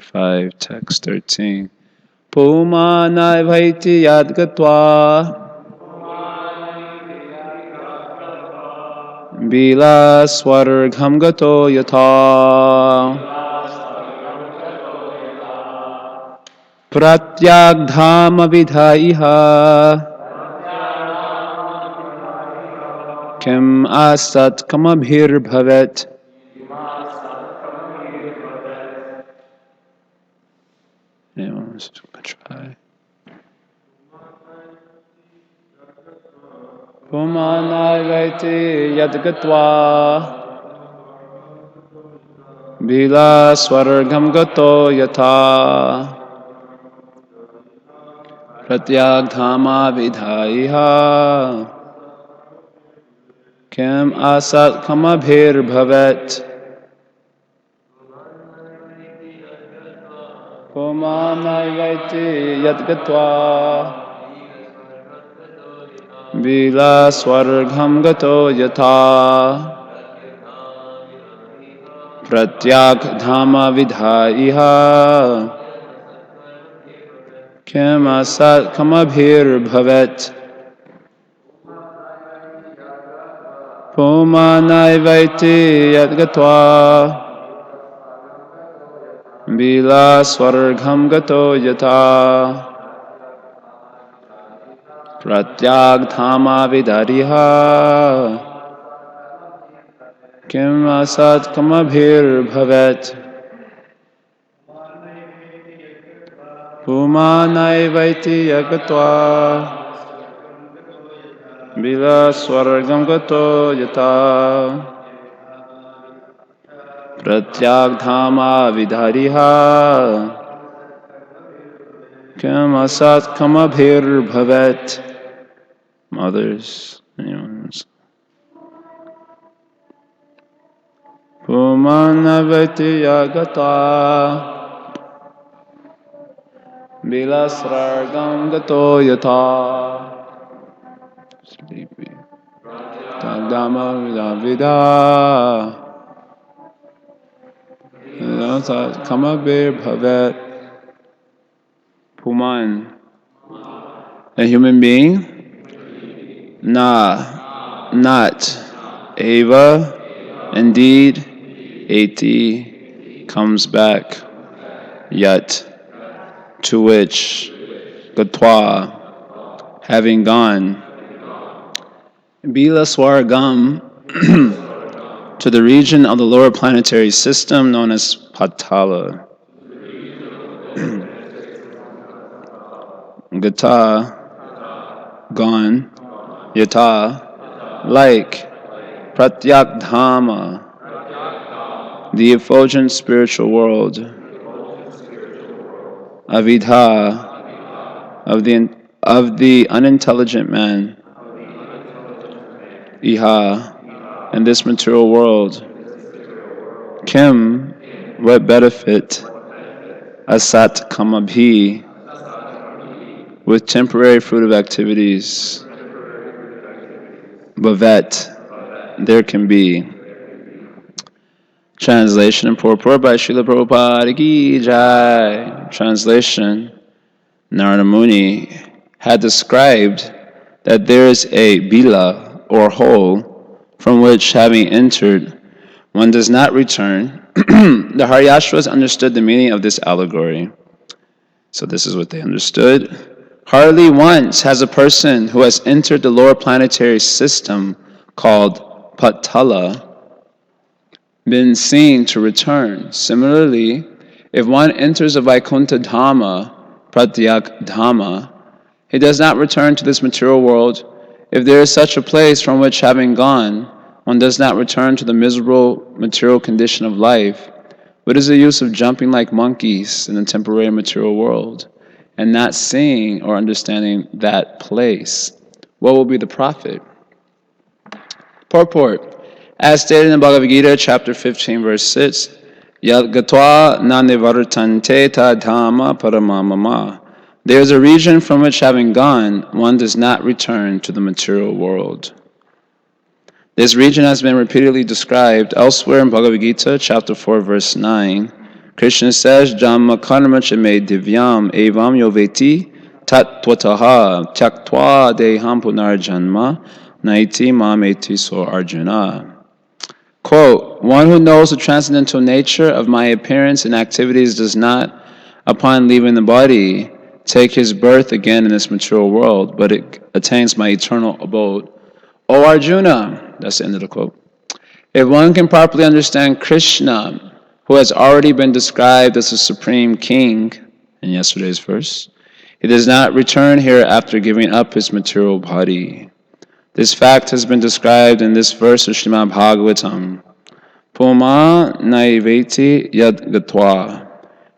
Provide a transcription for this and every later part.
5, text 13. Pumanai vaiti yad gatva Bila swargham gato yatha Pratyagdhama vidhaiha Kim asat kamabhir bhavet. Anyone wants to try? Pumanai vaiti yadgatva Bila swargam gato yatha Pratyagdhama vidhaiha Kim asat kamabhir bhavet. Pumanai vaiti yadgatva Bila swargham gato yatha Pratyagdhama vidhaiha Kim asat kamabhir bhavet. Pumanai vaiti yadgatva Bila swargham gato yatha Pratyagdhama vidhaiha Kim asat kamabhir bhavet. Pumanai vaiti yadgatva Bila swargam gato yatha Pratyagdhama vidhaiha Kim asat kamabhir bhavet. Mothers, anyone else? Pumanai vaiti yadgatva Bila swargam gato yatha Sleepy. Tadama vida Kamabhir bhavet. Puman. A human being? Na. Not. Eva. Indeed. Ati. Comes back. Yet. To which. Gatwa. Having gone. Bila swargam. To the region of the lower planetary system known as Patala. Gata, gone, yata, like, pratyagdhama, the effulgent spiritual world, avidha, of the unintelligent man, iha, in this material world, kim, what benefit, asat kamabhi, with temporary fruitive activities, bhavet, there can be. Translation and purport by Srila Prabhupada Ki Jai. Translation: Narada Muni had described that there is a bila, or hole, from which, having entered, one does not return. The Haryashvas understood the meaning of this allegory. So this is what they understood. Hardly once has a person who has entered the lower planetary system called Patala been seen to return. Similarly, if one enters a Vaikuntha Dhamma, Pratyak Dhamma, he does not return to this material world. If there is such a place from which, having gone, one does not return to the miserable material condition of life, what is the use of jumping like monkeys in the temporary material world and not seeing or understanding that place? What will be the profit? Purport. As stated in Bhagavad Gita, chapter 15, verse 6, Yad gatva na nivartante ta dhamma paramamama. There is a region from which, having gone, one does not return to the material world. This region has been repeatedly described elsewhere in Bhagavad Gita, chapter 4, verse 9, Krishna says, Jamma karma chame divyam evam yoveti tat twataha tyaktva deham punarjanma naiti mameti so Arjuna. Quote, one who knows the transcendental nature of my appearance and activities does not, upon leaving the body, take his birth again in this material world, but it attains my eternal abode. O Arjuna, that's the end of the quote. If one can properly understand Krishna, who has already been described as the supreme king in yesterday's verse, he does not return here after giving up his material body. This fact has been described in this verse of Srimad Bhagvatam. Puma naiveti yad gatwa.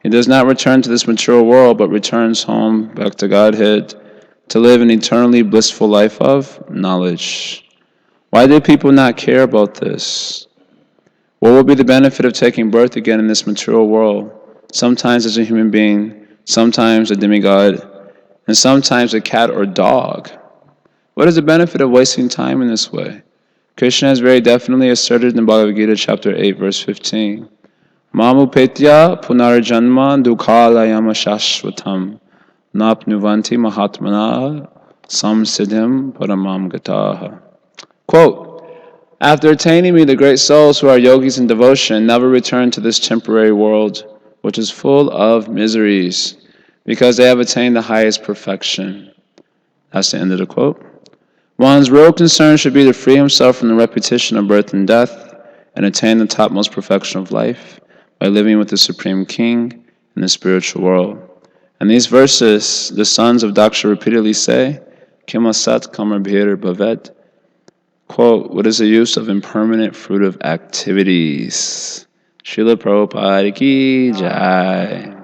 He does not return to this material world, but returns home back to Godhead to live an eternally blissful life of knowledge. Why do people not care about this? What will be the benefit of taking birth again in this material world, sometimes as a human being, sometimes a demigod, and sometimes a cat or dog? What is the benefit of wasting time in this way? Krishna has very definitely asserted in the Bhagavad Gita chapter 8 verse 15, Mamupetya punarjanma dukhalayama shashvatam napnuvanti mahatmana samsiddhim paramam gataha. Quote, after attaining me, the great souls who are yogis in devotion never return to this temporary world, which is full of miseries, because they have attained the highest perfection. That's the end of the quote. One's real concern should be to free himself from the repetition of birth and death and attain the topmost perfection of life by living with the Supreme King in the spiritual world. And these verses, the sons of Daksha repeatedly say, Kimasat kamarbhir bhavet. Quote, what is the use of impermanent fruitive activities? Srila Prabhupada ki Jai.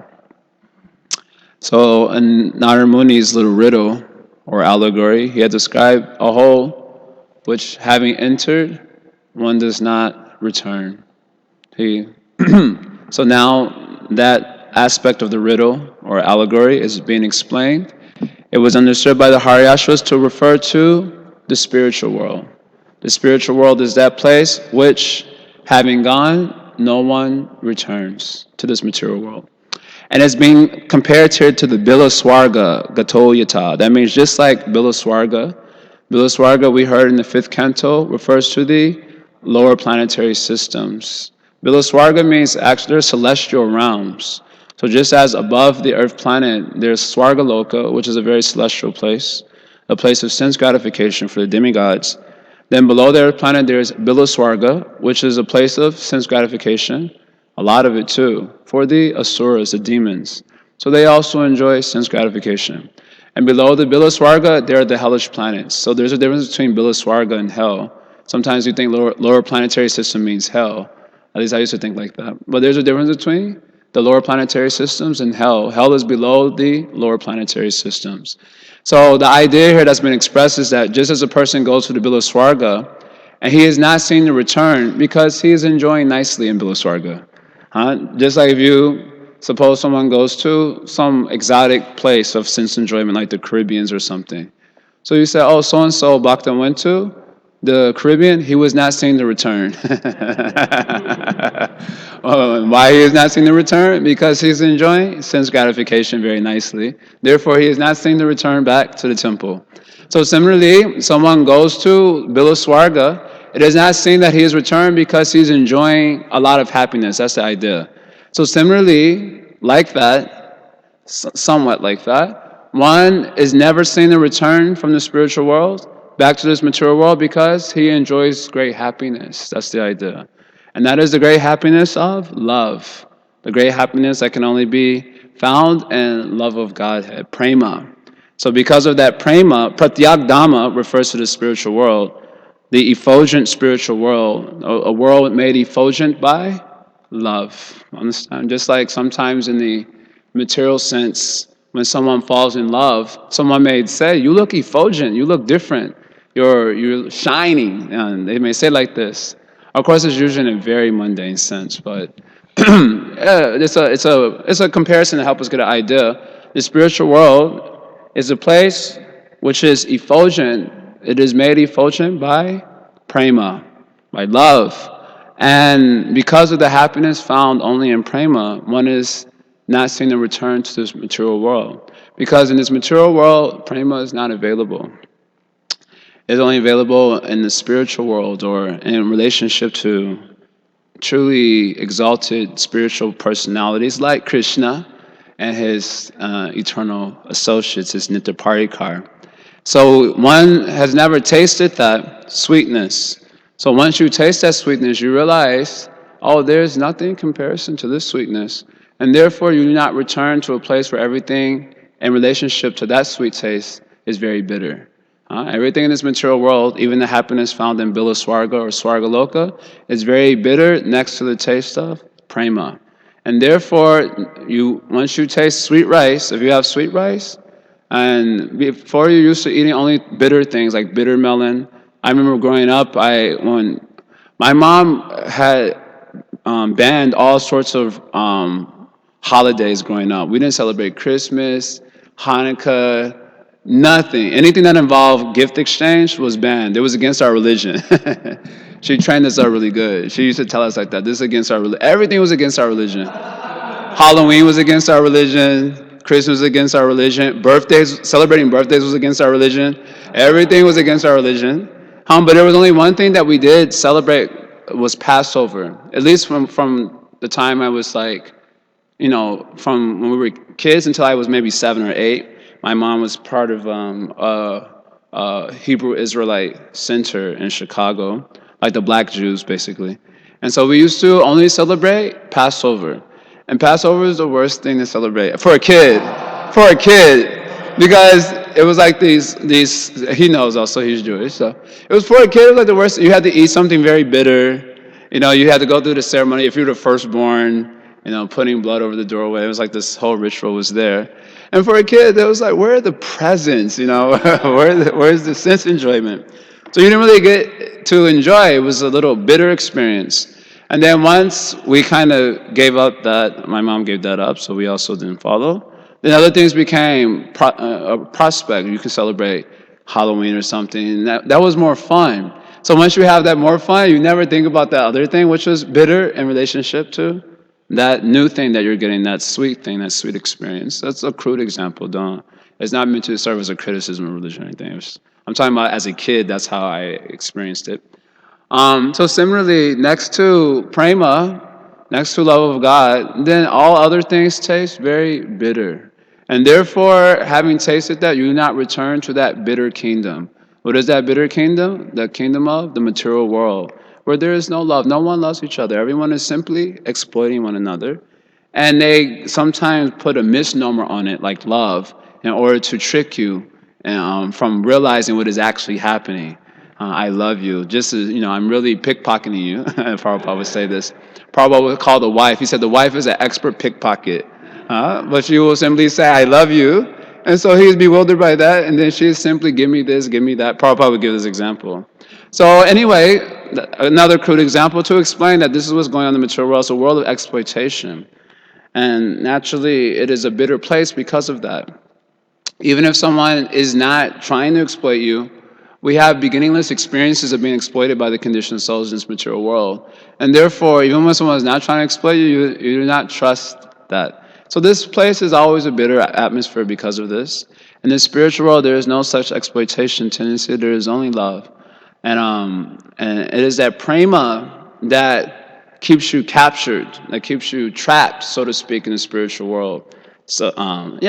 So in Narada Muni's little riddle or allegory, he had described a hole which, having entered, one does not return. So now that aspect of the riddle or allegory is being explained. It was understood by the Haryashvas to refer to the spiritual world. The spiritual world is that place which, having gone, no one returns to this material world. And it's being compared here to the Bilaswarga Gatoyata. That means just like Bilaswarga, we heard in the 5th canto, refers to the lower planetary systems. Bilaswarga means actually they're celestial realms. So just as above the earth planet, there's Swargaloka, which is a very celestial place, a place of sense gratification for the demigods. Then below the earth planet, there's Bilaswarga, which is a place of sense gratification, a lot of it too, for the asuras, the demons. So they also enjoy sense gratification. And below the Bilaswarga, there are the hellish planets. So there's a difference between Bilaswarga and hell. Sometimes you think lower planetary system means hell. At least I used to think like that. But there's a difference between the lower planetary systems and hell. Hell is below the lower planetary systems. So the idea here that's been expressed is that just as a person goes to the Bilaswarga, and he is not seen to return because he is enjoying nicely in Bilaswarga. Just like if you suppose someone goes to some exotic place of sense enjoyment like the Caribbeans or something. So you say, oh, so-and-so Bhakta went to the Caribbean, he was not seen to return. Why he is not seen to return? Because he's enjoying sense gratification very nicely. Therefore, he is not seen to return back to the temple. So similarly, someone goes to Bilaswarga, it is not seen that he is returned because he's enjoying a lot of happiness. That's the idea. So similarly, like that, somewhat like that, one is never seen to return from the spiritual world back to this material world because he enjoys great happiness. That's the idea. And that is the great happiness of love. The great happiness that can only be found in love of Godhead, prema. So because of that prema, pratyagdama refers to the spiritual world, the effulgent spiritual world, a world made effulgent by love. Understand? Just like sometimes in the material sense, when someone falls in love, someone may say, you look effulgent, you look different, you're shining, and they may say like this. Of course, it's usually in a very mundane sense, but it's a comparison to help us get an idea. The spiritual world is a place which is effulgent. It is made effulgent by prema, by love. And because of the happiness found only in prema, one is not seen to return to this material world. Because in this material world, prema is not available. It's only available in the spiritual world or in relationship to truly exalted spiritual personalities like Krishna and his eternal associates, his Nitya Parikar. So one has never tasted that sweetness. So once you taste that sweetness, you realize, oh, there's nothing in comparison to this sweetness. And therefore, you do not return to a place where everything in relationship to that sweet taste is very bitter. Everything in this material world, even the happiness found in Bila Swarga or Swargaloka, is very bitter next to the taste of prema. And therefore, once you taste sweet rice, if you have sweet rice, and before you used to eating only bitter things like bitter melon. I remember growing up, when my mom had banned all sorts of holidays growing up. We didn't celebrate Christmas, Hanukkah, nothing. Anything that involved gift exchange was banned. It was against our religion. She trained us up really good. She used to tell us like that. This is against our religion. Everything was against our religion. Halloween was against our religion. Christmas was against our religion. Celebrating birthdays was against our religion. Everything was against our religion. But there was only one thing that we did celebrate was Passover. At least from the time I was like, from when we were kids until I was maybe 7 or 8. My mom was part of a Hebrew Israelite center in Chicago, like the black Jews basically. And so we used to only celebrate Passover. And Passover is the worst thing to celebrate for a kid. For a kid. Because it was like these he knows also he's Jewish, so it was for a kid, it was like the worst. You had to eat something very bitter. You had to go through the ceremony. If you were the firstborn, putting blood over the doorway. It was like this whole ritual was there. And for a kid, it was like, where are the presents? Where's the sense enjoyment? So you didn't really get to enjoy. It was a little bitter experience. And then once we kind of gave up that, my mom gave that up, so we also didn't follow. Then other things became a prospect. You could celebrate Halloween or something. That was more fun. So once you have that more fun, you never think about that other thing, which was bitter in relationship to that new thing that you're getting, that sweet thing, that sweet experience. That's a crude example, don't. It's not meant to serve as a criticism of religion or anything. I'm talking about as a kid, that's how I experienced it. So similarly, next to prema, next to love of God, then all other things taste very bitter. And therefore, having tasted that, you do not return to that bitter kingdom. What is that bitter kingdom? The kingdom of the material world, where there is no love. No one loves each other. Everyone is simply exploiting one another. And they sometimes put a misnomer on it, like love, in order to trick you from realizing what is actually happening. I love you. Just as, I'm really pickpocketing you. Prabhupada would say this. Prabhupada would call the wife. He said the wife is an expert pickpocket. But she will simply say, I love you. And so he's bewildered by that. And then she simply, give me this, give me that. Prabhupada would give this example. So anyway, another crude example to explain that this is what's going on in the material world. It's a world of exploitation. And naturally, it is a bitter place because of that. Even if someone is not trying to exploit you, we have beginningless experiences of being exploited by the conditioned souls in this material world. And therefore, even when someone is not trying to exploit you, you do not trust that. So this place is always a bitter atmosphere because of this. In the spiritual world, there is no such exploitation tendency. There is only love. And it is that prema that keeps you captured, that keeps you trapped, so to speak, in the spiritual world. So,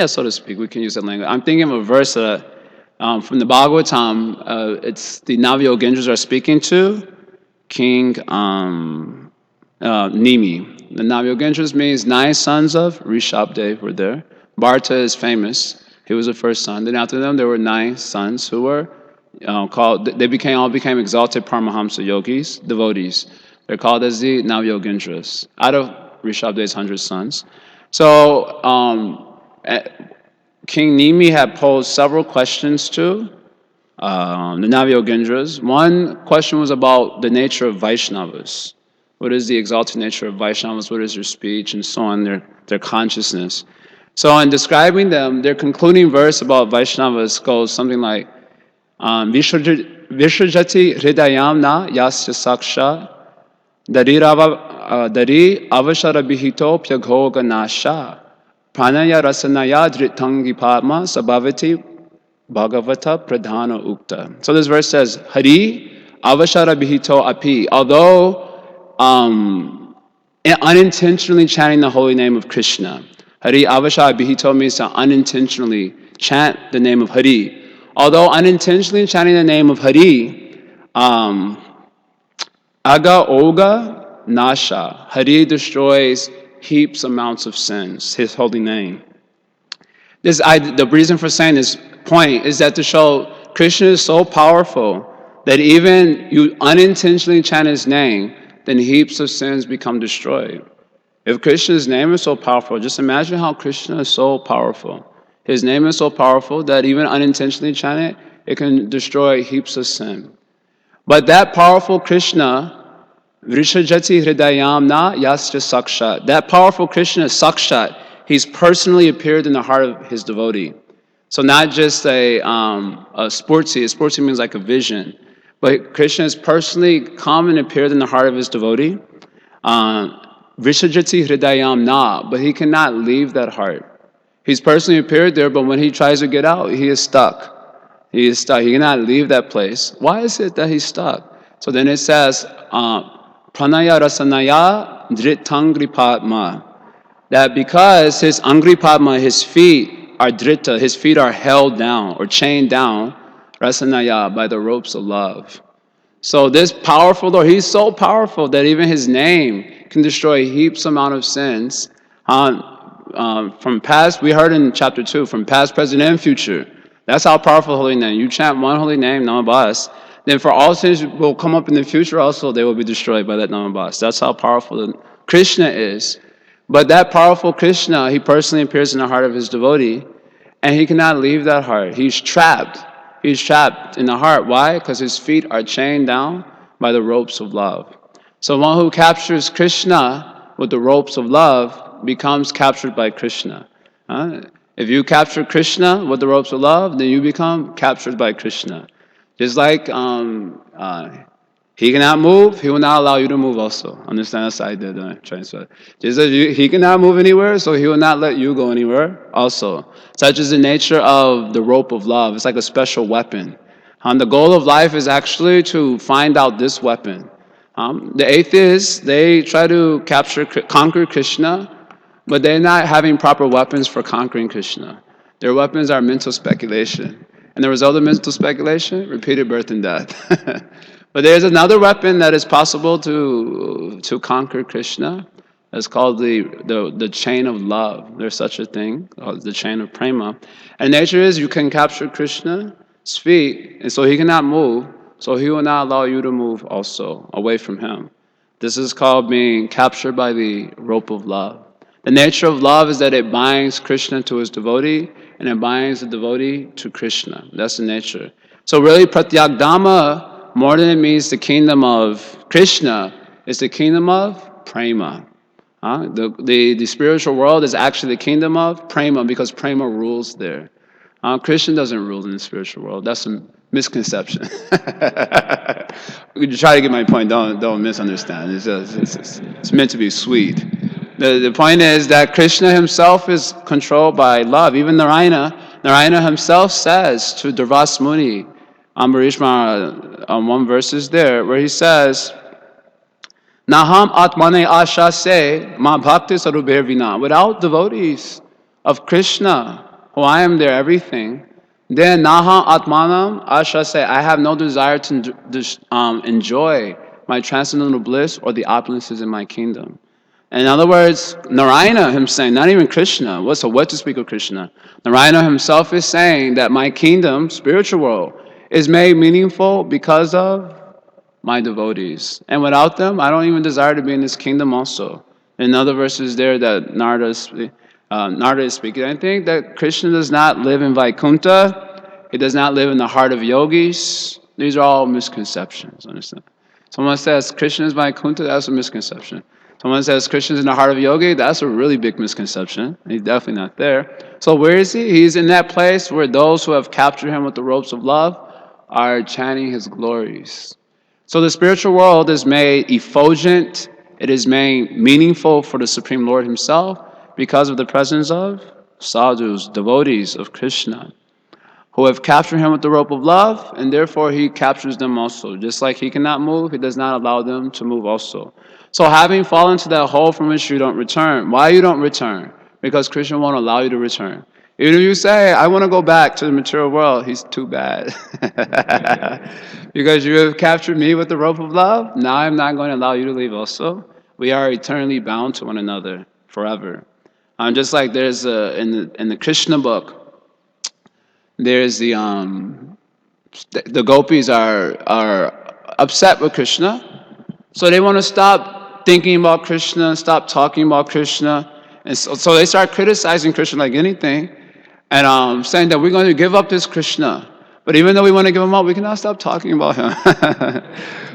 so to speak, we can use that language. I'm thinking of a verse from the Bhagvatam. It's the Navyogendras are speaking to King Nimi. The Navyogendras means 9 sons of Rishabdev were there. Bharata is famous. He was the first son. Then after them, there were 9 sons who were called. They all became exalted Paramahamsa yogis, devotees. They're called as the Navyogendras out of Rishabdev's 100 sons. So King Nimi had posed several questions to the Navyogendras. One question was about the nature of Vaishnavas. What is the exalted nature of Vaishnavas? What is their speech and so on, their consciousness? So in describing them, their concluding verse about Vaishnavas goes something like, Vishrajati hridayam na yasya saksha Dari avashara bihito pyaghoga nasha. Pranaya rasanaya dhritangi padma sabhavati Bhagavata pradhana ukta. So this verse says, Hari avashara bihito api. Although unintentionally chanting the holy name of Krishna. Hari avashara bihito means to unintentionally chant the name of Hari. Although unintentionally chanting the name of Hari, aga oga nasha. Hari destroys heaps amounts of sins, his holy name. The reason for saying this point is that to show Krishna is so powerful that even you unintentionally chant his name, then heaps of sins become destroyed. If Krishna's name is so powerful, just imagine how Krishna is so powerful. His name is so powerful that even unintentionally chant it, it can destroy heaps of sin. But that powerful Krishna, Vrishajati Hridayamna Yasya Sakshat. That powerful Krishna is Sakshat. He's personally appeared in the heart of his devotee. So not just a sportsy. A sportsy means like a vision. But Krishna has personally come and appeared in the heart of his devotee. Vrishajati Hridayamna. But he cannot leave that heart. He's personally appeared there, but when he tries to get out, he is stuck. He is stuck. He cannot leave that place. Why is it that he's stuck? So then it says, Pranaya rasanaya dhritangri padma. That because his angri padma, his feet are drita, his feet are held down or chained down, rasanaya, by the ropes of love. So this powerful Lord, he's so powerful that even his name can destroy heaps amount of sins. From past, we heard in chapter 2, from past, present, and future. That's how powerful holy name. You chant one holy name, Namabas, then for all sins will come up in the future also, they will be destroyed by that Namabas. That's how powerful Krishna is. But that powerful Krishna, he personally appears in the heart of his devotee, and he cannot leave that heart. He's trapped. He's trapped in the heart. Why? Because his feet are chained down by the ropes of love. So one who captures Krishna with the ropes of love becomes captured by Krishna. If you capture Krishna with the ropes of love, then you become captured by Krishna. Just like he cannot move, he will not allow you to move also. Understand? That's how I did transfer. Just as he cannot move anywhere, so he will not let you go anywhere also. Such is the nature of the rope of love. It's like a special weapon. The goal of life is actually to find out this weapon. The atheists, they try to conquer Krishna, but they're not having proper weapons for conquering Krishna. Their weapons are mental speculation. And the result of mental speculation, repeated birth and death. But there's another weapon that is possible to conquer Krishna. It's called the chain of love. There's such a thing called the chain of prema. And nature is you can capture Krishna's feet, and so he cannot move, so he will not allow you to move also away from him. This is called being captured by the rope of love. The nature of love is that it binds Krishna to his devotee, and it binds the devotee to Krishna. That's the nature. So really, pratyagdama, more than it means the kingdom of Krishna, is the kingdom of prema. The spiritual world is actually the kingdom of prema because prema rules there. Krishna doesn't rule in the spiritual world. That's a misconception. You try to get my point. Don't misunderstand. It's meant to be sweet. The point is that Krishna himself is controlled by love. Even Narayana himself says to Durvas Muni, Ambarish Maharaj, one verse is there where he says, Naham atmane asha se ma bhakti sarubher vina. Without devotees of Krishna, who I am their everything, then naham atmanam asha se, I have no desire to enjoy my transcendental bliss or the opulences in my kingdom. In other words, Narayana himself, not even Krishna, what to speak of Krishna? Narayana himself is saying that my kingdom, spiritual world, is made meaningful because of my devotees. And without them, I don't even desire to be in this kingdom also. In other verses there that Narada is speaking, I think that Krishna does not live in Vaikuntha. He does not live in the heart of yogis. These are all misconceptions, understand? Someone says Krishna is Vaikuntha, that's a misconception. Someone says Krishna is in the heart of yogi, that's a really big misconception. He's definitely not there. So where is he? He's in that place where those who have captured him with the ropes of love are chanting his glories. So the spiritual world is made effulgent, it is made meaningful for the Supreme Lord Himself because of the presence of sadhus, devotees of Krishna, who have captured Him with the rope of love, and therefore He captures them also. Just like He cannot move, He does not allow them to move also. So having fallen to that hole from which you don't return, why you don't return? Because Krishna won't allow you to return. Even if you say, I want to go back to the material world, He's too bad. Because you have captured me with the rope of love, now I'm not going to allow you to leave also. We are eternally bound to one another forever. Just like there's in the Krishna book, there's the gopis are upset with Krishna, so they want to stop thinking about Krishna, stop talking about Krishna, and so they start criticizing Krishna like anything, and saying that we're going to give up this Krishna. But even though we want to give him up, we cannot stop talking about him.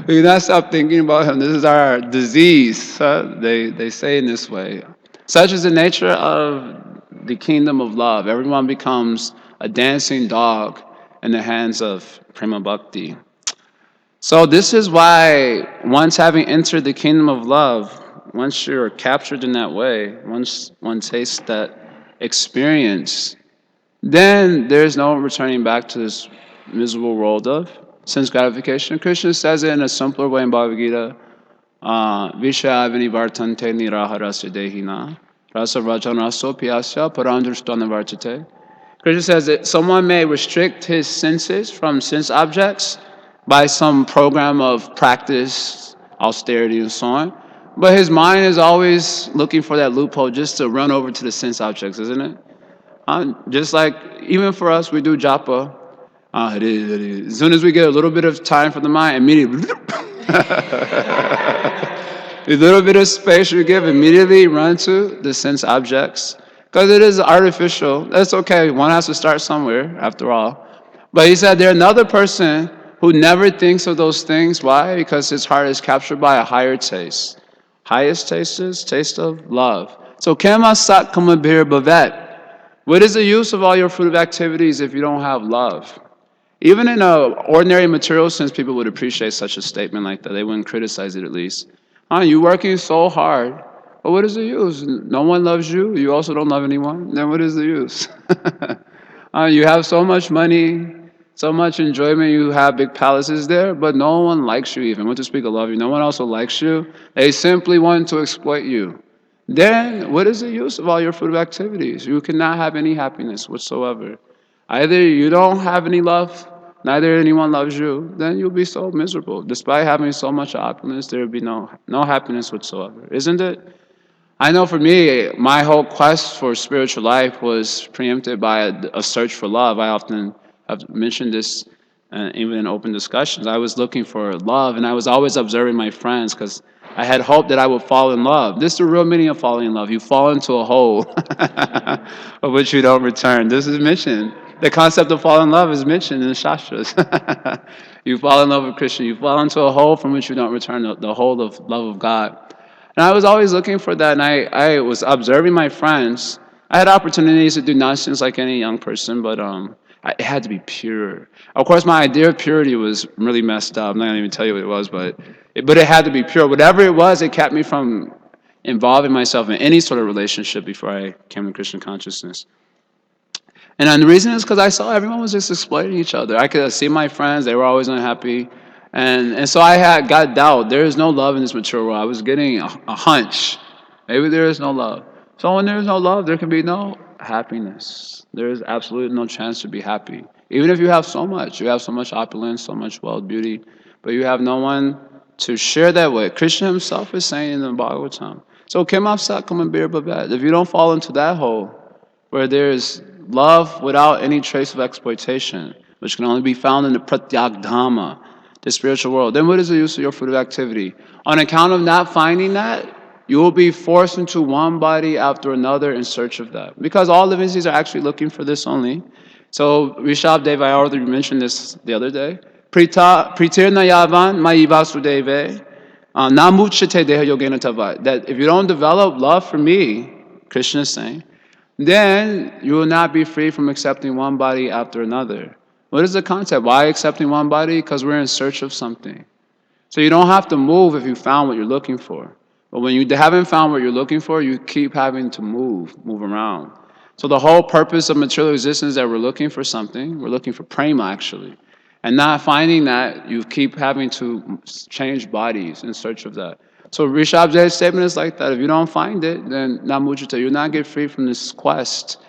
We cannot stop thinking about him. This is our disease. They say in this way. Such is the nature of the kingdom of love. Everyone becomes a dancing dog in the hands of Prema Bhakti. So this is why once having entered the kingdom of love, once you're captured in that way, once one tastes that experience, then there's no returning back to this miserable world of sense gratification. Krishna says it in a simpler way in Bhagavad Gita. Vishayavani vartante niraharasya dehina rasa rajanaso piyasya parandrastana vartate. Krishna says that someone may restrict his senses from sense objects by some program of practice, austerity, and so on. But his mind is always looking for that loophole just to run over to the sense objects, isn't it? Just like even for us, we do japa. As soon as we get a little bit of time for the mind, immediately, a little bit of space we give, immediately run to the sense objects. Because it is artificial. That's okay. One has to start somewhere, after all. But he said there's another person who never thinks of those things. Why? Because his heart is captured by a higher taste. Highest taste is taste of love. So, kema sat kama bir bavet. What is the use of all your fruitive activities if you don't have love? Even in an ordinary material sense, people would appreciate such a statement like that. They wouldn't criticize it at least. You're working so hard, but what is the use? No one loves you. You also don't love anyone. Then what is the use? You have so much money, so much enjoyment. You have big palaces there, but no one likes you even. What to speak of love you? No one also likes you. They simply want to exploit you. Then what is the use of all your fruitive activities? You cannot have any happiness whatsoever. Either you don't have any love, neither anyone loves you, then you'll be so miserable. Despite having so much opulence, there will be no happiness whatsoever, isn't it? I know for me, my whole quest for spiritual life was preempted by a search for love. I often have mentioned this even in open discussions. I was looking for love, and I was always observing my friends because I had hoped that I would fall in love. This is the real meaning of falling in love. You fall into a hole of which you don't return. This is mentioned. The concept of falling in love is mentioned in the Shastras. You fall in love with Krishna. You fall into a hole from which you don't return, the hole of love of God. And I was always looking for that, and I was observing my friends. I had opportunities to do nonsense like any young person, but it had to be pure. Of course, my idea of purity was really messed up. I'm not going to even tell you what it was, but it had to be pure. Whatever it was, it kept me from involving myself in any sort of relationship before I came to Christian consciousness. And the reason is because I saw everyone was just exploiting each other. I could see my friends; they were always unhappy, and so I had got doubt. There is no love in this material world. I was getting a hunch. Maybe there is no love. So when there is no love, there can be no happiness. There is absolutely no chance to be happy. Even if you have so much opulence, so much wealth, beauty, but you have no one to share that with. Krishna himself is saying in the Bhagavatam. So Kemav Sat Kam and Bir Babet. If you don't fall into that hole, where there is love without any trace of exploitation, which can only be found in the pratyagdhama, the spiritual world, then what is the use of your fruitive activity? On account of not finding that, you will be forced into one body after another in search of that. Because all living beings are actually looking for this only. So Rishabh Dev, I already mentioned this the other day. Pritir nayavan maivasudeve namuchate deha yogena tava. That if you don't develop love for me, Krishna is saying, then you will not be free from accepting one body after another. What is the concept? Why accepting one body? Because we're in search of something. So you don't have to move if you found what you're looking for. But when you haven't found what you're looking for, you keep having to move around. So the whole purpose of material existence is that we're looking for something. We're looking for prema, actually. And not finding that, you keep having to change bodies in search of that. So Rishabh's statement is like that. If you don't find it, then Namujita, you'll not get free from this quest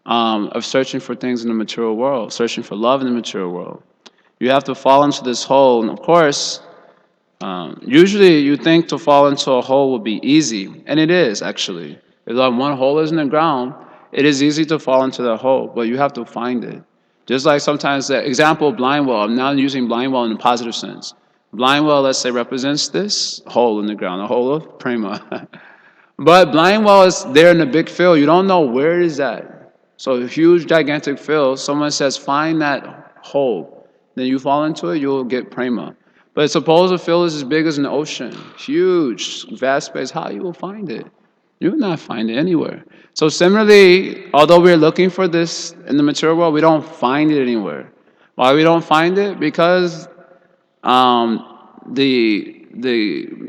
of searching for things in the material world, searching for love in the material world. You have to fall into this hole. And of course, usually you think to fall into a hole would be easy. And it is, actually. If one hole is in the ground, it is easy to fall into that hole, but you have to find it. Just like sometimes the example of blind well, I'm now using blind well in a positive sense. Blind well, let's say, represents this hole in the ground, a hole of prema. But blind well is there in a big field. You don't know where it is at. So a huge, gigantic field, someone says, find that hole. Then you fall into it, you'll get prema. But suppose the field is as big as an ocean, huge, vast space. How you will find it? You will not find it anywhere. So similarly, although we're looking for this in the material world, we don't find it anywhere. Why we don't find it? Because the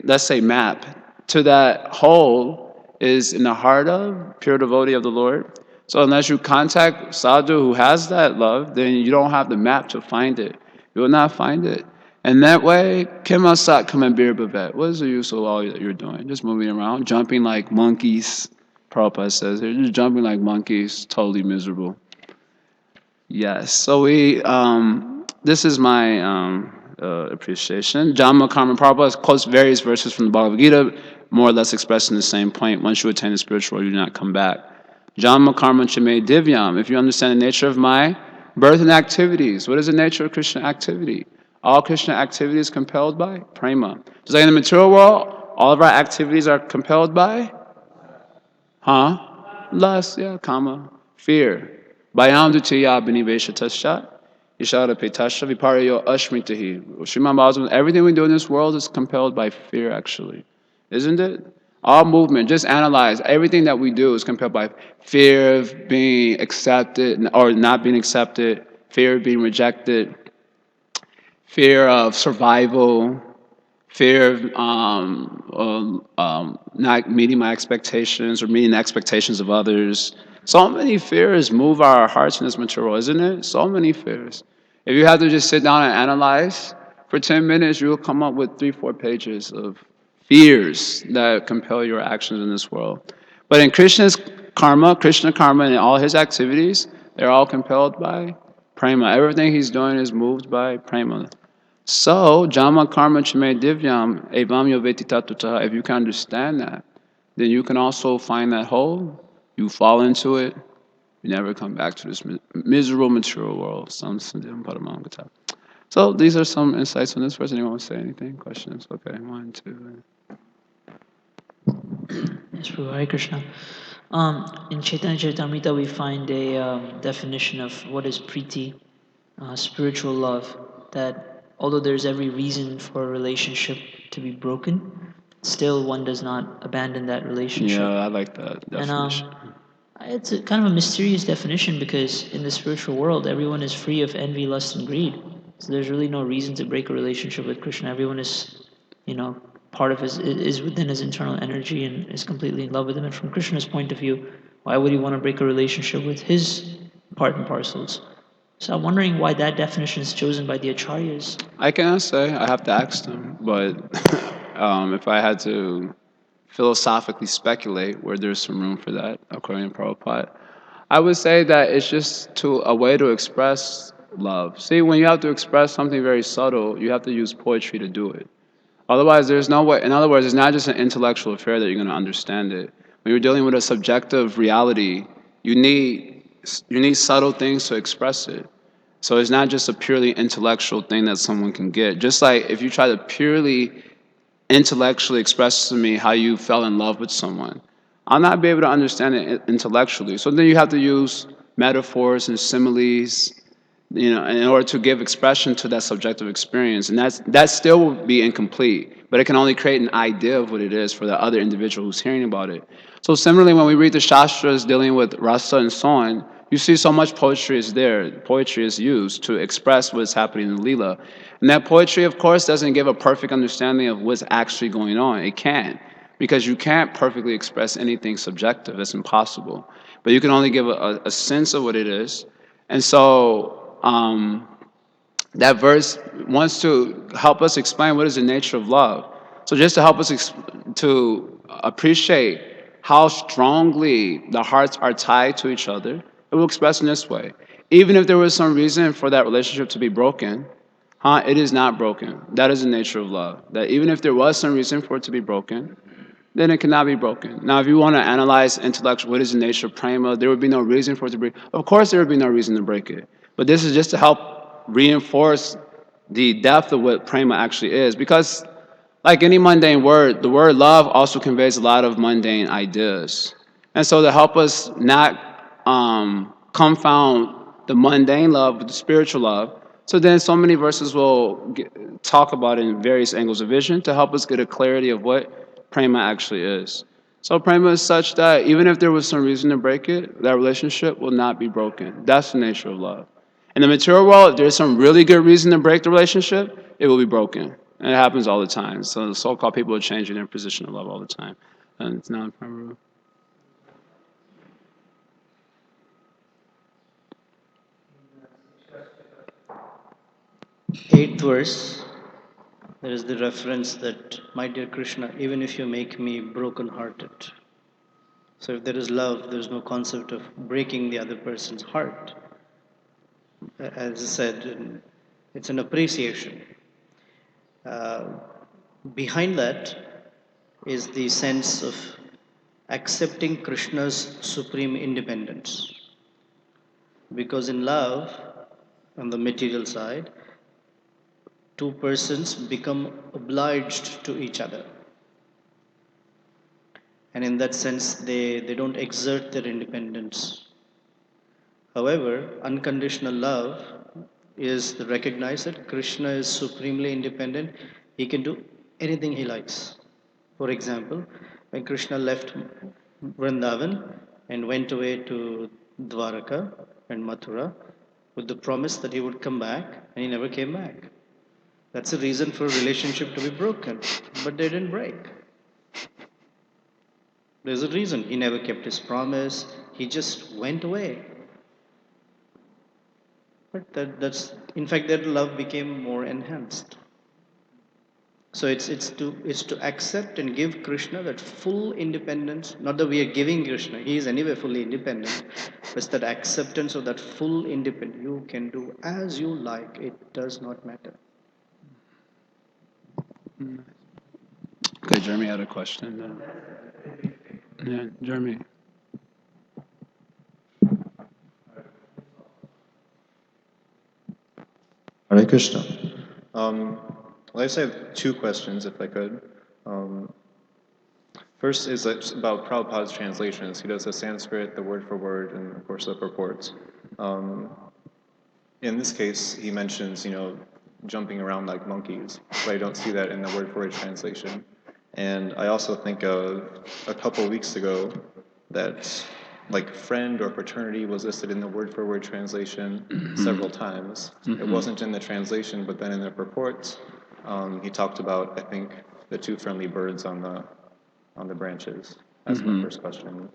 let's say map to that hole is in the heart of pure devotee of the Lord. So unless you contact sadhu who has that love, then you don't have the map to find it. You will not find it. And that way, Kemasat Kamambir Bavet. What is the use of all that you're doing? Just moving around, jumping like monkeys. Prabhupada says they're just jumping like monkeys, totally miserable. Yes. So this is my appreciation. Jamma Karma Prabhupada quotes various verses from the Bhagavad Gita, more or less expressing the same point. Once you attain the spiritual world, you do not come back. Jamma Karma Chame Divyam. If you understand the nature of my birth and activities, what is the nature of Krishna activity? All Krishna activity is compelled by prema. Just like in the material world, all of our activities are compelled by, lust, yeah, kama, fear. Bayam dutiya binivesha tashat. Ishara petasha viparyo ashmitahi. Srimad Bhagavatam, everything we do in this world is compelled by fear, actually. Isn't it? All movement, just analyze. Everything that we do is compelled by fear of being accepted or not being accepted, fear of being rejected, fear of survival, fear of not meeting my expectations or meeting the expectations of others. So many fears move our hearts in this material, isn't it? So many fears. If you have to just sit down and analyze for 10 minutes, you'll come up with 3-4 pages of fears that compel your actions in this world. But in Krishna karma and all his activities, they're all compelled by prema. Everything he's doing is moved by prema. So, Jama Karma Chame Divyam, Evam Yoveti Tatuta, if you can understand that, then you can also find that hole, you fall into it, you never come back to this miserable material world. So, these are some insights on this verse. Anyone want to say anything? Questions? Okay, 1, 2. Yes, Prabhu, Hare Krishna. In Chaitanya Charitamrita, we find a definition of what is priti, spiritual love, that although there's every reason for a relationship to be broken, still one does not abandon that relationship. Yeah, I like that definition. And it's a kind of a mysterious definition because in the spiritual world, everyone is free of envy, lust, and greed. So there's really no reason to break a relationship with Krishna. Everyone is, part of his is within his internal energy and is completely in love with him. And from Krishna's point of view, why would he want to break a relationship with his part and parcels? So I'm wondering why that definition is chosen by the acharyas. I cannot say, I have to ask them, but if I had to philosophically speculate where there's some room for that, according to Prabhupada, I would say that it's just a way to express love. See, when you have to express something very subtle, you have to use poetry to do it. Otherwise, there's no way. In other words, it's not just an intellectual affair that you're going to understand it. When you're dealing with a subjective reality, you need subtle things to express it. So it's not just a purely intellectual thing that someone can get. Just like if you try to purely intellectually express to me how you fell in love with someone, I'll not be able to understand it intellectually. So then you have to use metaphors and similes, in order to give expression to that subjective experience. And that still will be incomplete, but it can only create an idea of what it is for the other individual who's hearing about it. So similarly, when we read the Shastras dealing with rasa and so on, You see so much poetry is there. Poetry is used to express what's happening in Leela. And that poetry, of course, doesn't give a perfect understanding of what's actually going on. It can't, because you can't perfectly express anything subjective. It's impossible. But you can only give a sense of what it is. And so that verse wants to help us explain what is the nature of love. So just to help us to appreciate how strongly the hearts are tied to each other, it will express in this way. Even if there was some reason for that relationship to be broken, it is not broken. That is the nature of love. That even if there was some reason for it to be broken, then it cannot be broken. Now, if you want to analyze intellectual, what is the nature of prema, there would be no reason for it to break. Of course, there would be no reason to break it. But this is just to help reinforce the depth of what prema actually is. Because, like any mundane word, the word love also conveys a lot of mundane ideas. And so, to help us not confound the mundane love with the spiritual love, so then so many verses will talk about it in various angles of vision to help us get a clarity of what prema actually is. So prema is such that even if there was some reason to break it, that relationship will not be broken. That's the nature of love. In the material world, if there's some really good reason to break the relationship, it will be broken. And it happens all the time. So the so-called people are changing their position of love all the time. And it's not prema. Eighth verse, there is the reference that, my dear Krishna, even if you make me broken-hearted. So if there is love, there is no concept of breaking the other person's heart. As I said, it's an appreciation. Behind that is the sense of accepting Krishna's supreme independence. Because in love, on the material side, two persons become obliged to each other. And in that sense, they don't exert their independence. However, unconditional love is to recognize that Krishna is supremely independent. He can do anything he likes. For example, when Krishna left Vrindavan and went away to Dwaraka and Mathura with the promise that he would come back, and he never came back. That's a reason for a relationship to be broken, but they didn't break. There's a reason. He never kept his promise. He just went away. But that's in fact that love became more enhanced. So it's to accept and give Krishna that full independence. Not that we are giving Krishna; he is anyway fully independent. But it's that acceptance of that full independence. You can do as you like. It does not matter. Okay, Jeremy had a question. Yeah, Jeremy. Hare Krishna. I just have two questions, if I could. First is about Prabhupada's translations. He does the Sanskrit, the word for word, and of course the purports. In this case, he mentions, jumping around like monkeys, but I don't see that in the word for word translation. And I also think of a couple of weeks ago that like friend or fraternity was listed in the word for word translation several times. It wasn't in the translation, but then in the purports, he talked about, I think, the two friendly birds on the branches. That's my first question.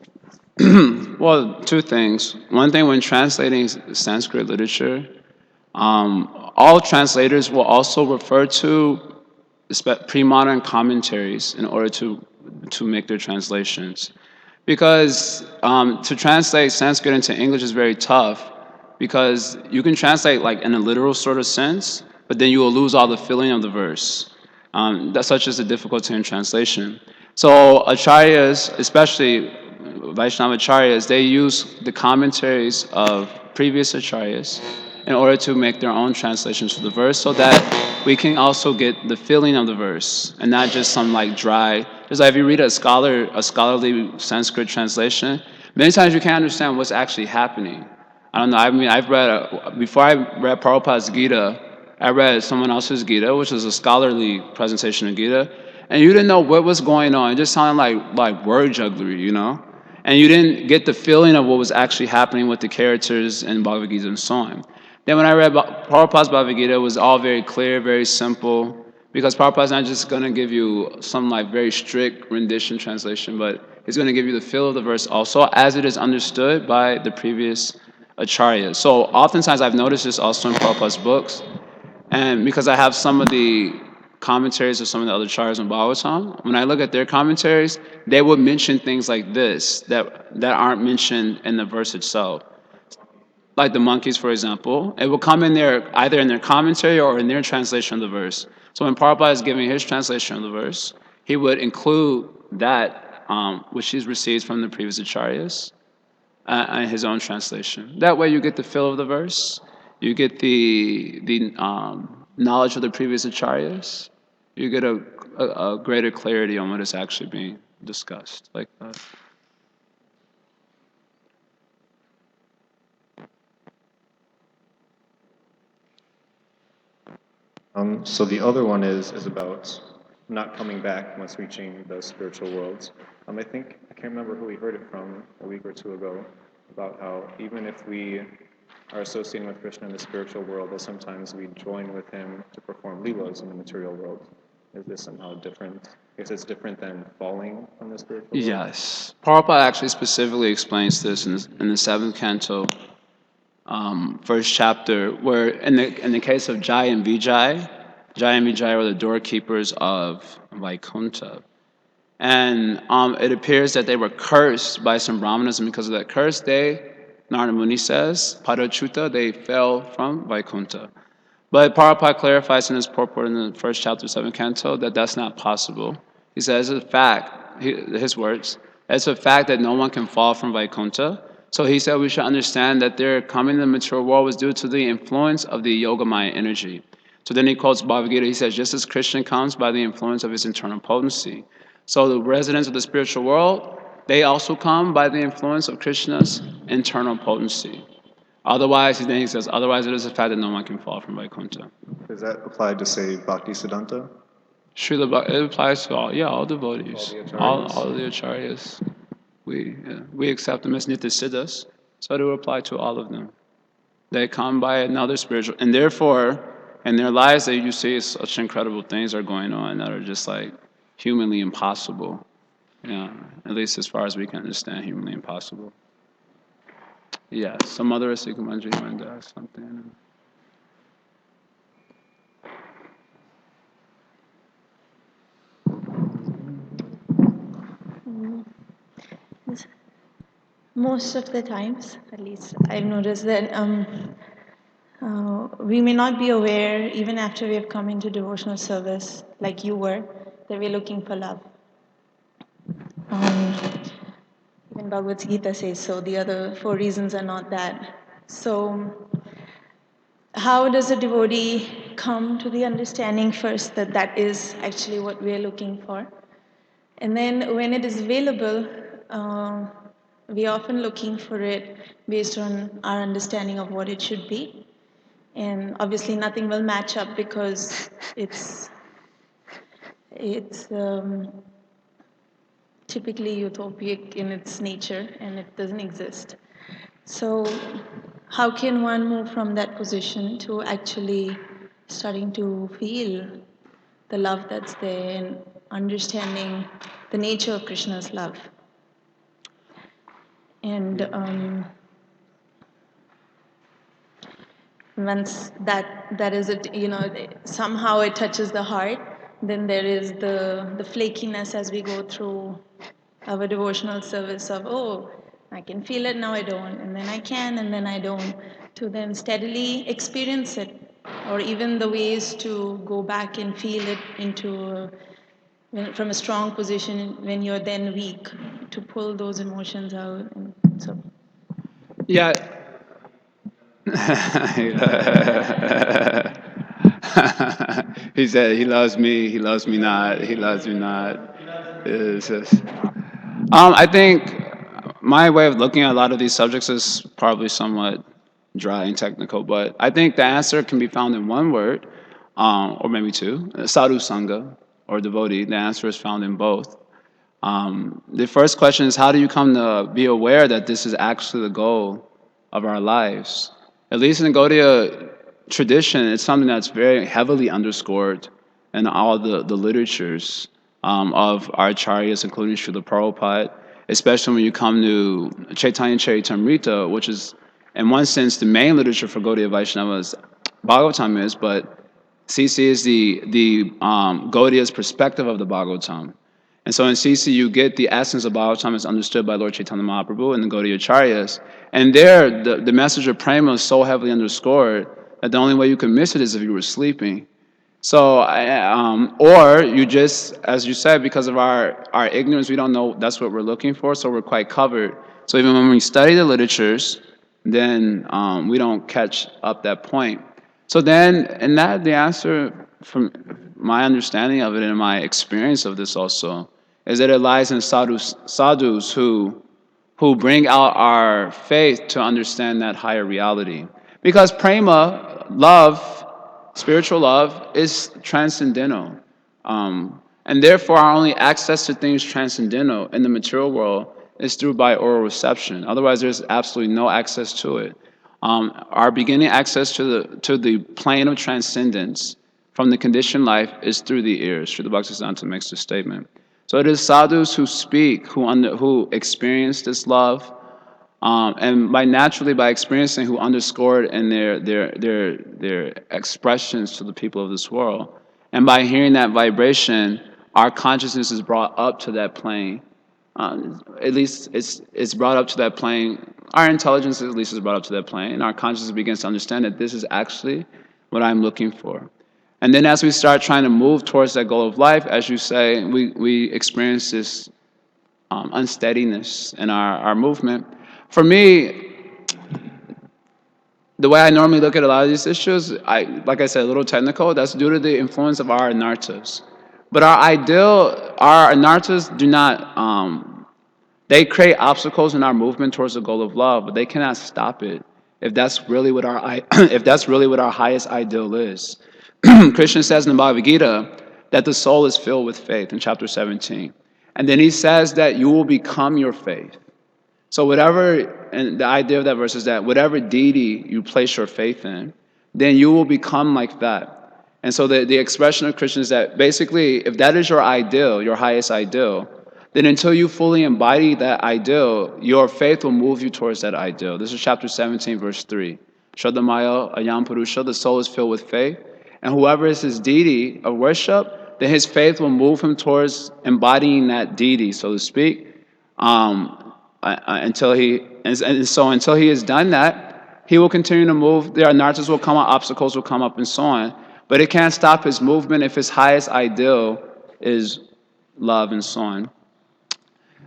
Well, two things. One thing, when translating Sanskrit literature, all translators will also refer to pre-modern commentaries in order to make their translations. Because to translate Sanskrit into English is very tough, because you can translate like in a literal sort of sense, but then you will lose all the feeling of the verse. That's such as the difficulty in translation. So acharyas, especially Vaishnava acharyas, they use the commentaries of previous acharyas in order to make their own translations for the verse, so that we can also get the feeling of the verse and not just some like dry. Just like if you read a scholarly Sanskrit translation, many times you can't understand what's actually happening. I don't know. I mean, before I read Prabhupada's Gita, I read someone else's Gita, which is a scholarly presentation of Gita, and you didn't know what was going on. It just sounded like word jugglery, and you didn't get the feeling of what was actually happening with the characters in Bhagavad Gita and so on. Then when I read Prabhupada's Bhagavad Gita, it was all very clear, very simple, because Prabhupada's not just going to give you some like very strict rendition translation, but he's going to give you the feel of the verse also as it is understood by the previous acharyas. So oftentimes I've noticed this also in Prabhupada's books, and because I have some of the commentaries of some of the other acharyas in Bhagavatam, when I look at their commentaries, they would mention things like this that aren't mentioned in the verse itself. Like the monkeys, for example, it will come in there either in their commentary or in their translation of the verse. So when Prabhupada is giving his translation of the verse, he would include that which he's received from the previous acharyas in his own translation. That way, you get the feel of the verse, you get the knowledge of the previous acharyas, you get a greater clarity on what is actually being discussed, like that. So the other one is about not coming back once reaching the spiritual worlds. I think, I can't remember who we heard it from a week or two ago, about how even if we are associating with Krishna in the spiritual world, that sometimes we join with him to perform leelas in the material world. Is this somehow different? I guess it's different than falling from the spiritual world? Yes. Prabhupada actually specifically explains this in the seventh canto, first chapter, where in the case of Jaya and Vijay were the doorkeepers of Vaikuntha. And it appears that they were cursed by some Brahmanas, and because of that curse, Narada Muni says, Parachuta, they fell from Vaikuntha. But Prabhupada clarifies in his purport in the first chapter, 7th canto, that that's not possible. He says, it's a fact, his words, it's a fact that no one can fall from Vaikuntha. So he said we should understand that their coming to the material world was due to the influence of the Yogamaya energy. So then he quotes Bhagavad Gita, he says, just as Krishna comes by the influence of his internal potency. So the residents of the spiritual world, they also come by the influence of Krishna's internal potency. Otherwise, then he says, otherwise it is a fact that no one can fall from Vaikuntha. Does that apply to, say, Bhakti Siddhanta? It applies to all devotees, all the acharyas. We accept them as nitya siddhas, so it will apply to all of them. They come by another spiritual, and therefore, in their lives, that you see such incredible things are going on that are just like humanly impossible. Yeah, at least as far as we can understand, humanly impossible. Yeah, some other Asikamanji wanted to ask something. Most of the times, at least I've noticed that we may not be aware, even after we have come into devotional service, like you were, that we're looking for love. Even Bhagavad Gita says so. The other 4 reasons are not that. So, how does a devotee come to the understanding first that that is actually what we're looking for? And then when it is available, we're often looking for it based on our understanding of what it should be. And obviously nothing will match up because it's typically utopic in its nature and it doesn't exist. So how can one move from that position to actually starting to feel the love that's there and understanding the nature of Krishna's love? And once that is it, somehow it touches the heart, then there is the flakiness as we go through our devotional service of, oh, I can feel it, now I don't, and then I can, and then I don't, to then steadily experience it, or even the ways to go back and feel it from a strong position when you're then weak, to pull those emotions out. And so Yeah. He said, he loves me not, he loves me not. It's just, I think my way of looking at a lot of these subjects is probably somewhat dry and technical, but I think the answer can be found in one word, or maybe two, sadhu sangha, or devotee. The answer is found in both. The first question is, how do you come to be aware that this is actually the goal of our lives? At least in the Gaudiya tradition, it's something that's very heavily underscored in all the literatures of our acharyas, including Srila Prabhupada, especially when you come to Chaitanya Charitamrita, which is, in one sense, the main literature for Gaudiya Vaishnavas. Bhagavatam is, but CC is the Gaudiya's perspective of the Bhagavatam. And so in CC, you get the essence of Bhagavatam as understood by Lord Chaitanya Mahaprabhu and the Gaudiya Acharyas. And there, the message of prema is so heavily underscored that the only way you can miss it is if you were sleeping. So, or you just, as you said, because of our ignorance, we don't know that's what we're looking for, so we're quite covered. So even when we study the literatures, then we don't catch up that point. So then, and that the answer, from my understanding of it and my experience of this also, is that it lies in sadhus who bring out our faith to understand that higher reality. Because prema, love, spiritual love, is transcendental. And therefore, our only access to things transcendental in the material world is through by oral reception. Otherwise, there's absolutely no access to it. Our beginning access to the plane of transcendence from the conditioned life is through the ears. Srila Bhaktisiddhanta makes this statement. So it is sadhus who speak, who experience this love, and by experiencing, who underscore it in their expressions to the people of this world. And by hearing that vibration, our consciousness is brought up to that plane. At least it's brought up to that plane. Our intelligence at least is brought up to that plane, and our consciousness begins to understand that this is actually what I'm looking for. And then as we start trying to move towards that goal of life, as you say, we experience this unsteadiness in our movement. For me, the way I normally look at a lot of these issues, like I said, a little technical, that's due to the influence of our anarthas. But our anarthas do not, they create obstacles in our movement towards the goal of love, but they cannot stop it if that's really what if that's really what our highest ideal is. Krishna says in the Bhagavad Gita that the soul is filled with faith in chapter 17. And then he says that you will become your faith. So whatever, and the idea of that verse is that whatever deity you place your faith in, then you will become like that. And so the expression of Krishna is that basically, if that is your ideal, your highest ideal, then until you fully embody that ideal, your faith will move you towards that ideal. This is chapter 17, verse 3. Shraddhamaya ayam purusha, the soul is filled with faith. And whoever is his deity of worship, then his faith will move him towards embodying that deity, so to speak. Until he has done that, he will continue to move. The anarthas will come up, obstacles will come up, and so on. But it can't stop his movement if his highest ideal is love and so on.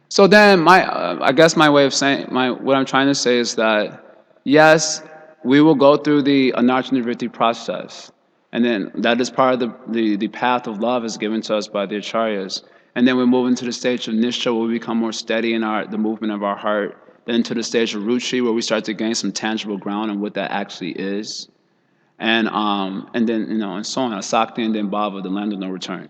So then, I guess my way of saying, what I'm trying to say is that, yes, we will go through the anartha nivritti process. And then that is part of the path of love is given to us by the acharyas. And then we move into the stage of nishtha, where we become more steady in the movement of our heart. Then to the stage of ruchi, where we start to gain some tangible ground on what that actually is. And then, and so on, asakti, and then bhava, the land of no return.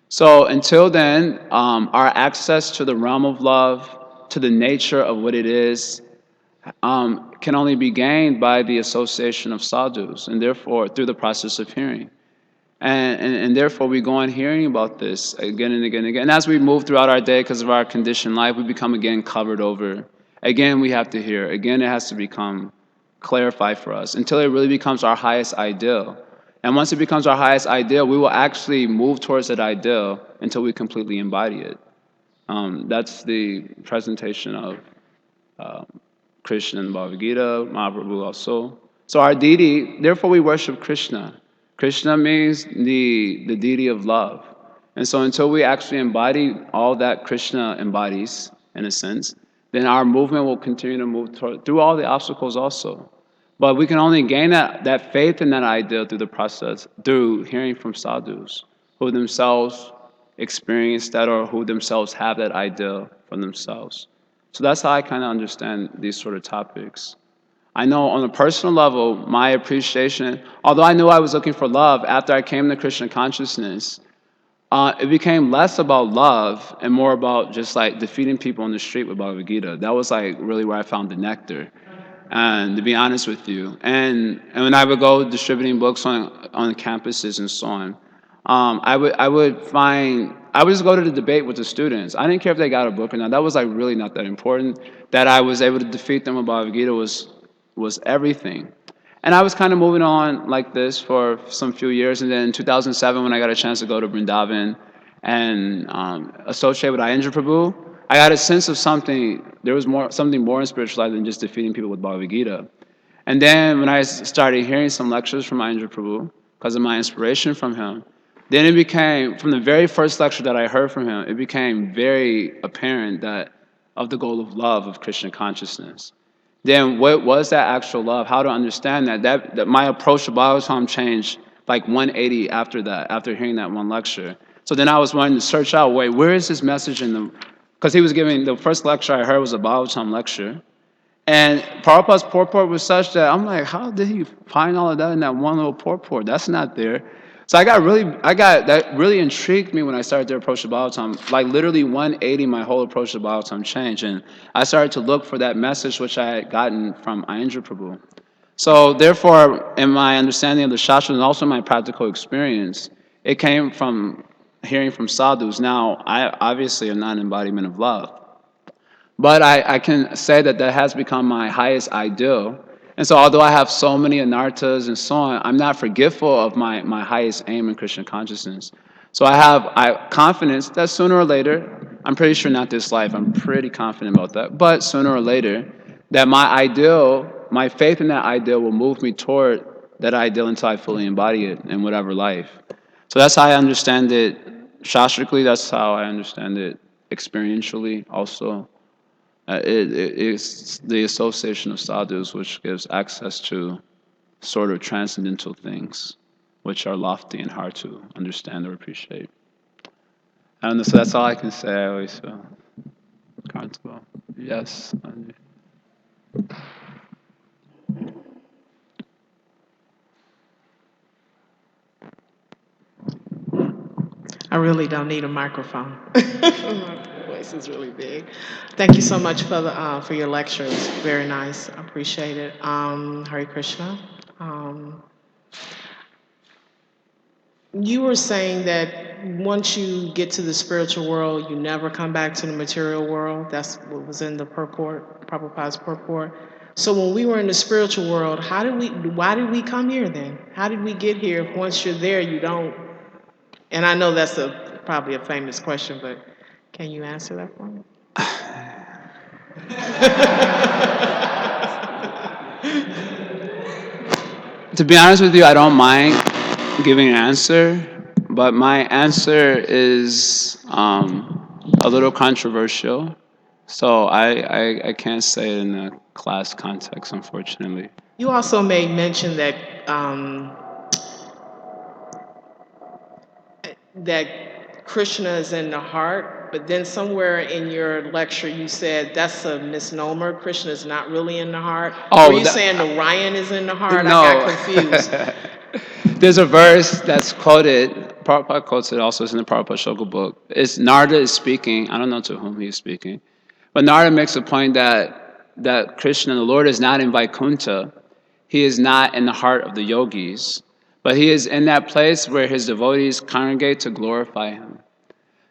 So until then, our access to the realm of love, to the nature of what it is, can only be gained by the association of sadhus, and therefore through the process of hearing. And therefore we go on hearing about this again and again and again. And as we move throughout our day, because of our conditioned life, we become again covered over. Again, we have to hear. Again, it has to become clarified for us until it really becomes our highest ideal. And once it becomes our highest ideal, we will actually move towards that ideal until we completely embody it. That's the presentation of Krishna in the Bhagavad Gita, Mahaprabhu also. So our deity, therefore we worship Krishna. Krishna means the deity of love. And so until we actually embody all that Krishna embodies, in a sense, then our movement will continue to move through all the obstacles also. But we can only gain that faith in that ideal through the process, through hearing from sadhus, who themselves experience that or who themselves have that ideal for themselves. So that's how I kind of understand these sort of topics. I know on a personal level, my appreciation, although I knew I was looking for love, after I came to Krishna consciousness, it became less about love and more about just like defeating people on the street with Bhagavad Gita. That was like really where I found the nectar. And to be honest with you, and when I would go distributing books on campuses and so on, I would just go to the debate with the students. I didn't care if they got a book or not. That was like really not that important. That I was able to defeat them with Bhagavad Gita was everything. And I was kind of moving on like this for some few years. And then in 2007, when I got a chance to go to Vrindavan and associate with Ayendra Prabhu, I got a sense of something. There was something more in spiritual life than just defeating people with Bhagavad Gita. And then when I started hearing some lectures from Ayendra Prabhu, because of my inspiration from him, then it became, from the very first lecture that I heard from him, it became very apparent that of the goal of love of Krishna consciousness. Then what was that actual love? How to understand that? That my approach to Bhagavatam changed like 180 after that, after hearing that one lecture. So then I was wanting to search out, wait, where is this message in the... Because he was giving, the first lecture I heard was a Bhagavatam lecture. And Prabhupada's purport was such that I'm like, how did he find all of that in that one little purport? That's not there. So that really intrigued me when I started to approach the Bhagavatam. Like literally 180, my whole approach to Bhagavatam changed. And I started to look for that message which I had gotten from Ayendra Prabhu. So therefore, in my understanding of the Shastra and also my practical experience, it came from hearing from sadhus. Now, I obviously am not an embodiment of love. But I can say that that has become my highest ideal. And so although I have so many anarthas and so on, I'm not forgetful of my highest aim in Krishna consciousness. So I have confidence that sooner or later, I'm pretty sure not this life, I'm pretty confident about that, but sooner or later, that my ideal, my faith in that ideal will move me toward that ideal until I fully embody it in whatever life. So that's how I understand it shastrically, that's how I understand it experientially also. It's the association of sadhus which gives access to sort of transcendental things which are lofty and hard to understand or appreciate. And so that's all I can say. I always feel comfortable. Yes. I really don't need a microphone. My voice is really big. Thank you so much for your lecture. It was very nice. I appreciate it. Hare Krishna. You were saying that once you get to the spiritual world, you never come back to the material world. That's what was in the purport, Prabhupada's purport. So when we were in the spiritual world, why did we come here then? How did we get here if once you're there, you don't? And I know that's probably a famous question, but can you answer that for me? To be honest with you, I don't mind giving an answer, but my answer is a little controversial. So I can't say it in a class context, unfortunately. You also made mention that that Krishna is in the heart, but then somewhere in your lecture you said that's a misnomer. Krishna is not really in the heart. Oh, Were you saying Orion is in the heart? no. I got confused. There's a verse that's quoted, Prabhupada quotes it also, it's in the Prabhupada Shoka book. It's Narada is speaking, I don't know to whom he's speaking, but Narada makes a point that Krishna, the Lord, is not in Vaikuntha. He is not in the heart of the yogis, but he is in that place where his devotees congregate to glorify him.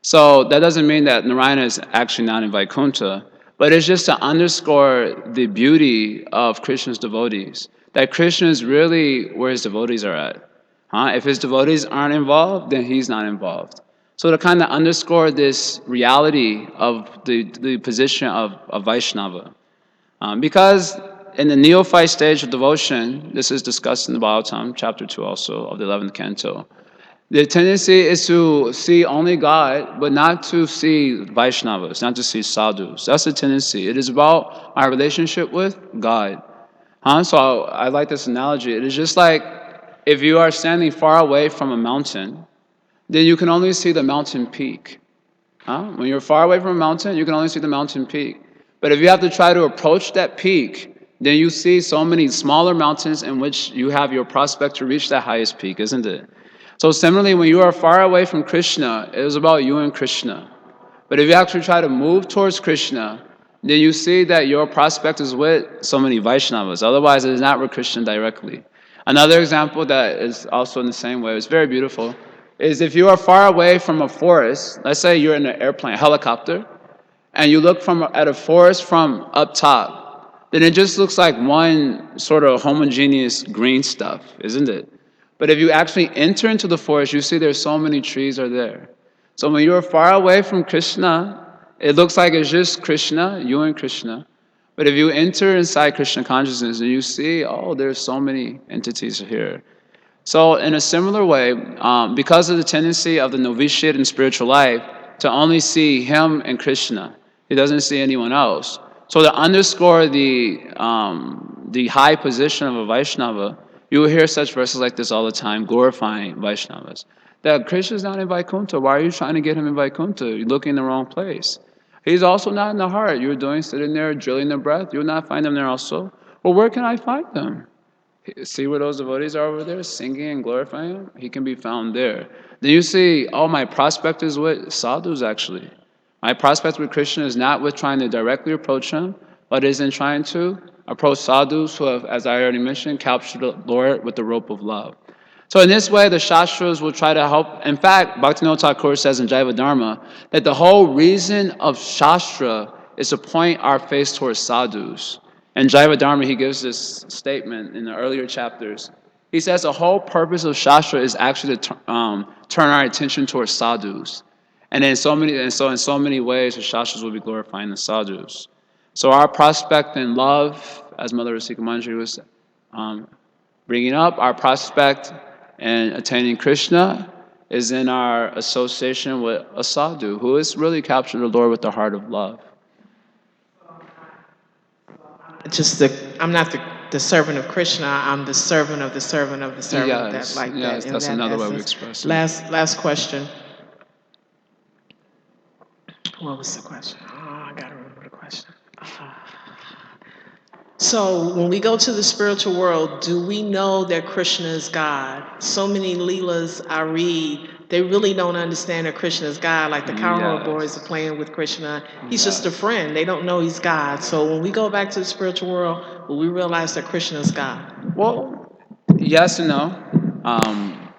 So that doesn't mean that Narayana is actually not in Vaikuntha, but it's just to underscore the beauty of Krishna's devotees, that Krishna is really where his devotees are at. If his devotees aren't involved, then he's not involved. So to kind of underscore this reality of the position of Vaishnava. Because in the neophyte stage of devotion, this is discussed in the Bhagavatam, chapter 2 also, of the 11th canto, the tendency is to see only God, but not to see Vaishnavas, not to see sadhus. That's the tendency. It is about our relationship with God. So I like this analogy. It is just like if you are standing far away from a mountain, then you can only see the mountain peak. When you're far away from a mountain, you can only see the mountain peak. But if you have to try to approach that peak, then you see so many smaller mountains in which you have your prospect to reach that highest peak, isn't it? So similarly, when you are far away from Krishna, it is about you and Krishna. But if you actually try to move towards Krishna, then you see that your prospect is with so many Vaishnavas. Otherwise, it is not with Krishna directly. Another example that is also in the same way, it's very beautiful, is if you are far away from a forest, let's say you're in an airplane, helicopter, and you look at a forest from up top, then it just looks like one sort of homogeneous green stuff, isn't it? But if you actually enter into the forest, you see there's so many trees are there. So when you're far away from Krishna, it looks like it's just Krishna, you and Krishna. But if you enter inside Krishna consciousness and you see, oh, there's so many entities here. So in a similar way, because of the tendency of the novitiate in spiritual life to only see him and Krishna, he doesn't see anyone else. So to underscore the high position of a Vaishnava, you will hear such verses like this all the time, glorifying Vaishnavas. That Krishna's not in Vaikuntha. Why are you trying to get him in Vaikuntha? You're looking in the wrong place. He's also not in the heart. You're sitting there drilling the breath. You'll not find him there also. Well, where can I find them? See where those devotees are over there singing and glorifying him? He can be found there. Then you see, oh, my prospect is with sadhus actually. My prospect with Krishna is not with trying to directly approach him, but is in trying to approach sadhus who have, as I already mentioned, captured the Lord with the rope of love. So in this way, the Shastras will try to help. In fact, Bhaktivinoda Thakur says in Jaya Dharma that the whole reason of Shastra is to point our face towards sadhus. And Jaya Dharma, he gives this statement in the earlier chapters. He says the whole purpose of Shastra is actually to turn our attention towards sadhus. And in so many ways, the Shastras will be glorifying the sadhus. So our prospect in love, as Mother Rasika Manjari was bringing up, our prospect in attaining Krishna is in our association with a sadhu who has really captured the Lord with the heart of love. I'm not the servant of Krishna. I'm the servant of the servant of the servant. Yes, that like yes, that. that's that another way we essence. express it. Last question. What was the question? Oh, I gotta remember the question. So when we go to the spiritual world, do we know that Krishna is God? So many Leelas I read, they really don't understand that Krishna is God. Like the cowherd boys are playing with Krishna. He's just a friend. They don't know he's God. So when we go back to the spiritual world, will we realize that Krishna is God? Well, yes and no.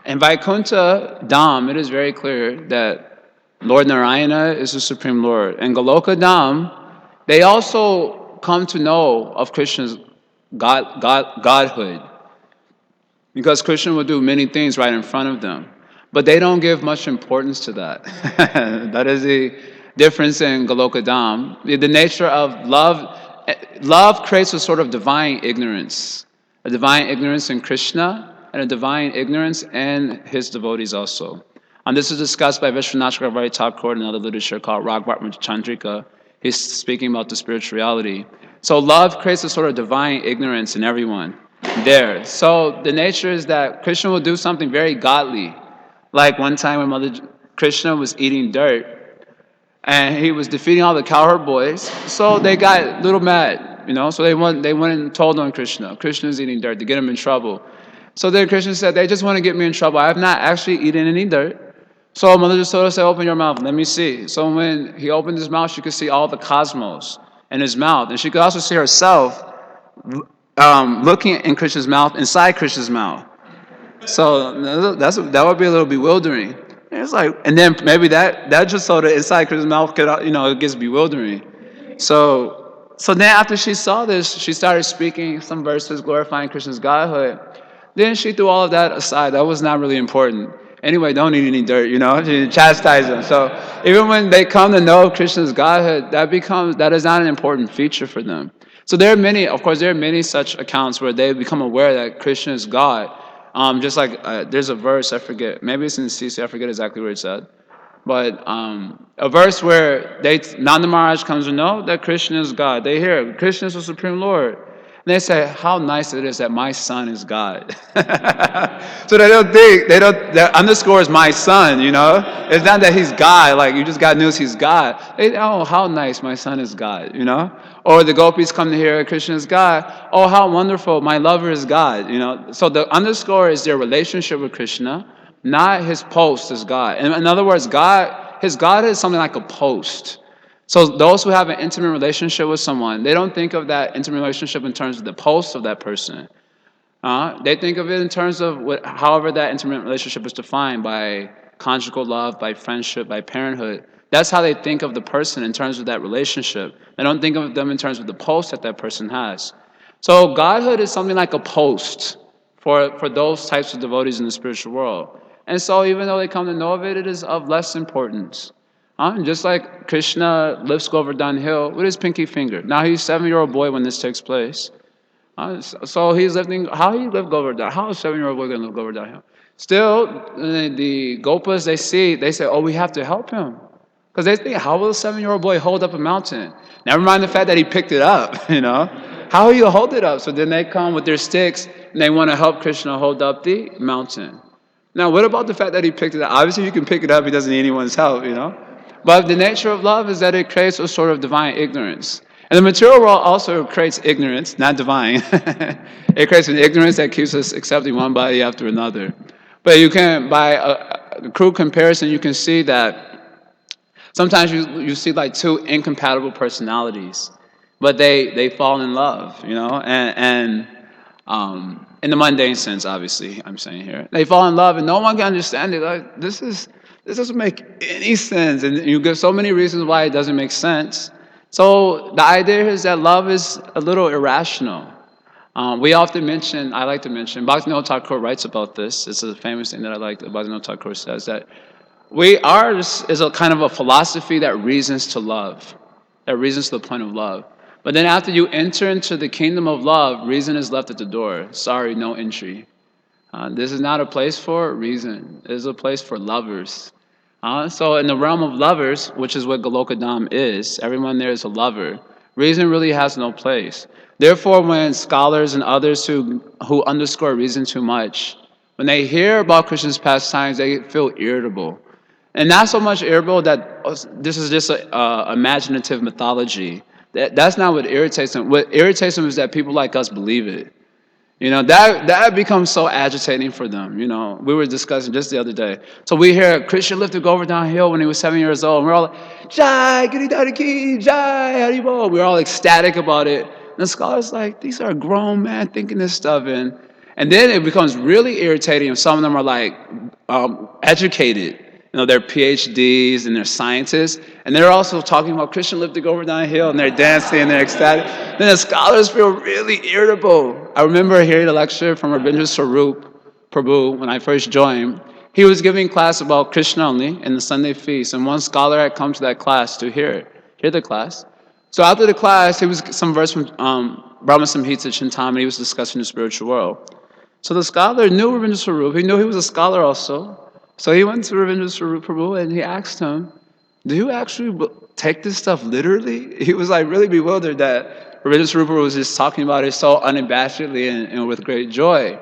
In Vaikuntha Dham, it is very clear that Lord Narayana is the Supreme Lord. In Goloka Dham, they also come to know of Krishna's Godhood. Because Krishna will do many things right in front of them. But they don't give much importance to that. That is the difference in Goloka Dham. The nature of love creates a sort of divine ignorance. A divine ignorance in Krishna and a divine ignorance in his devotees also. And this is discussed by Vishwanath Chakravarti Thakur in another literature called Raghavat Chandrika. He's speaking about the spiritual reality. So love creates a sort of divine ignorance in everyone there. So the nature is that Krishna will do something very godly. Like one time when Mother Krishna was eating dirt and he was defeating all the cowherd boys, so they got a little mad, so they went and told on Krishna. Krishna's eating dirt to get him in trouble. So then Krishna said, they just want to get me in trouble. I have not actually eaten any dirt. So Mother Yasoda said, open your mouth, let me see. So when he opened his mouth, she could see all the cosmos in his mouth. And she could also see herself looking in Krishna's mouth, inside Krishna's mouth. So that would be a little bewildering. And it's like, and then maybe that just so that inside Krishna's mouth could, it gets bewildering. So then after she saw this, she started speaking some verses glorifying Krishna's Godhood. Then she threw all of that aside. That was not really important. Anyway, don't eat any dirt, She chastised them. So even when they come to know Krishna's Godhood, that is not an important feature for them. So there are many such accounts where they become aware that Krishna is God. Just like there's a verse, I forget, maybe it's in CC, I forget exactly where it's at. But a verse where Nanda Maharaj comes to know that Krishna is God. They hear Krishna is the Supreme Lord. And they say, how nice it is that my son is God. So that underscores my son, It's not that he's God, like you just got news he's God. Oh, how nice, my son is God, Or the gopis come to hear Krishna is God. Oh, how wonderful, my lover is God, So the underscore is their relationship with Krishna, not his post as God. In other words, his God is something like a post. So those who have an intimate relationship with someone, they don't think of that intimate relationship in terms of the post of that person. They think of it in terms of however that intimate relationship is defined by conjugal love, by friendship, by parenthood. That's how they think of the person in terms of that relationship. They don't think of them in terms of the post that that person has. So Godhood is something like a post for those types of devotees in the spiritual world. And so even though they come to know of it, it is of less importance. Just like Krishna lifts Govardhan Hill with his pinky finger. Now he's a 7-year-old boy when this takes place. So he's lifting. How he lift Govardhan? How is a 7-year-old boy going to lift Govardhan Hill? Still, the Gopas they say, oh, we have to help him. Because they think, how will a 7-year-old boy hold up a mountain? Never mind the fact that he picked it up, How will you hold it up? So then they come with their sticks and they want to help Krishna hold up the mountain. Now, what about the fact that he picked it up? Obviously, you can pick it up. He doesn't need anyone's help. But the nature of love is that it creates a sort of divine ignorance. And the material world also creates ignorance, not divine. It creates an ignorance that keeps us accepting one body after another. But you can, by a crude comparison, you can see that sometimes you see like two incompatible personalities, but they fall in love, and in the mundane sense, obviously, I'm saying here, they fall in love, and no one can understand it. Like this doesn't make any sense, and you give so many reasons why it doesn't make sense. So the idea is that love is a little irrational. I like to mention, Bhaktivinoda Thakur writes about this. It's a famous thing that I like. Bhaktivinoda Thakur says that ours is a kind of a philosophy that reasons to love, that reasons to the point of love. But then after you enter into the kingdom of love, reason is left at the door. Sorry, no entry. This is not a place for reason. It is a place for lovers. So in the realm of lovers, which is what Golokadam is, everyone there is a lover. Reason really has no place. Therefore, when scholars and others who underscore reason too much, when they hear about Krishna's pastimes, they feel irritable. And not so much irritable that this is just a imaginative mythology. That's not what irritates them. What irritates them is that people like us believe it. That becomes so agitating for them. We were discussing just the other day. So we hear Krishna lifted Govardhan Hill when he was 7 years old. And we're all like, Jai, Giridhara Ki, Jai, Haribo. We're all ecstatic about it. And the scholars like, these are grown men thinking this stuff. And then it becomes really irritating if some of them are like educated. They're PhDs and they're scientists, and they're also talking about Krishna lifted Govardhan Hill, and they're dancing and they're ecstatic. Then the scholars feel really irritable. I remember hearing a lecture from Rabindra Swarup Prabhu when I first joined. He was giving class about Krishna only in the Sunday feast, and one scholar had come to that class to hear the class. So after the class, he was some verse from Brahma Samhita Chintamani. He was discussing the spiritual world. So the scholar knew Rabindra Swarup. He knew he was a scholar also. So he went to Rabindra Swarup Prabhu and he asked him, do you actually take this stuff literally? He was like really bewildered that Rabindra Swarup Prabhu was just talking about it so unabashedly and with great joy.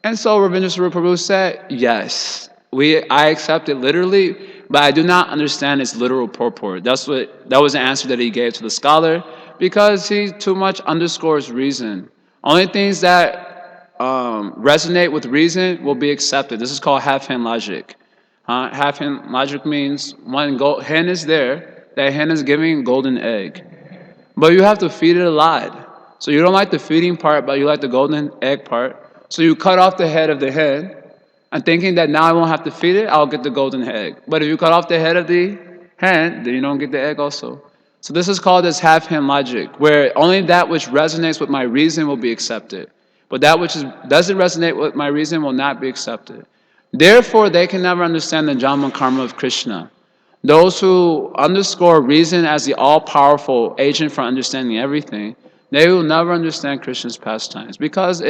And so Rabindra Swarup Prabhu said, yes, I accept it literally, but I do not understand its literal purport. That was the answer that he gave to the scholar, because he too much underscores reason. Only things that resonate with reason will be accepted. This is called half-hand logic. Half-hand logic means one hen is there, that hen is giving a golden egg. But you have to feed it a lot. So you don't like the feeding part, but you like the golden egg part. So you cut off the head of the hen, and thinking that now I won't have to feed it, I'll get the golden egg. But if you cut off the head of the hen, then you don't get the egg also. So this is called as half-hand logic, where only that which resonates with my reason will be accepted. But that which doesn't resonate with my reason will not be accepted. Therefore, they can never understand the Janma karma of Krishna. Those who underscore reason as the all-powerful agent for understanding everything, they will never understand Krishna's pastimes, because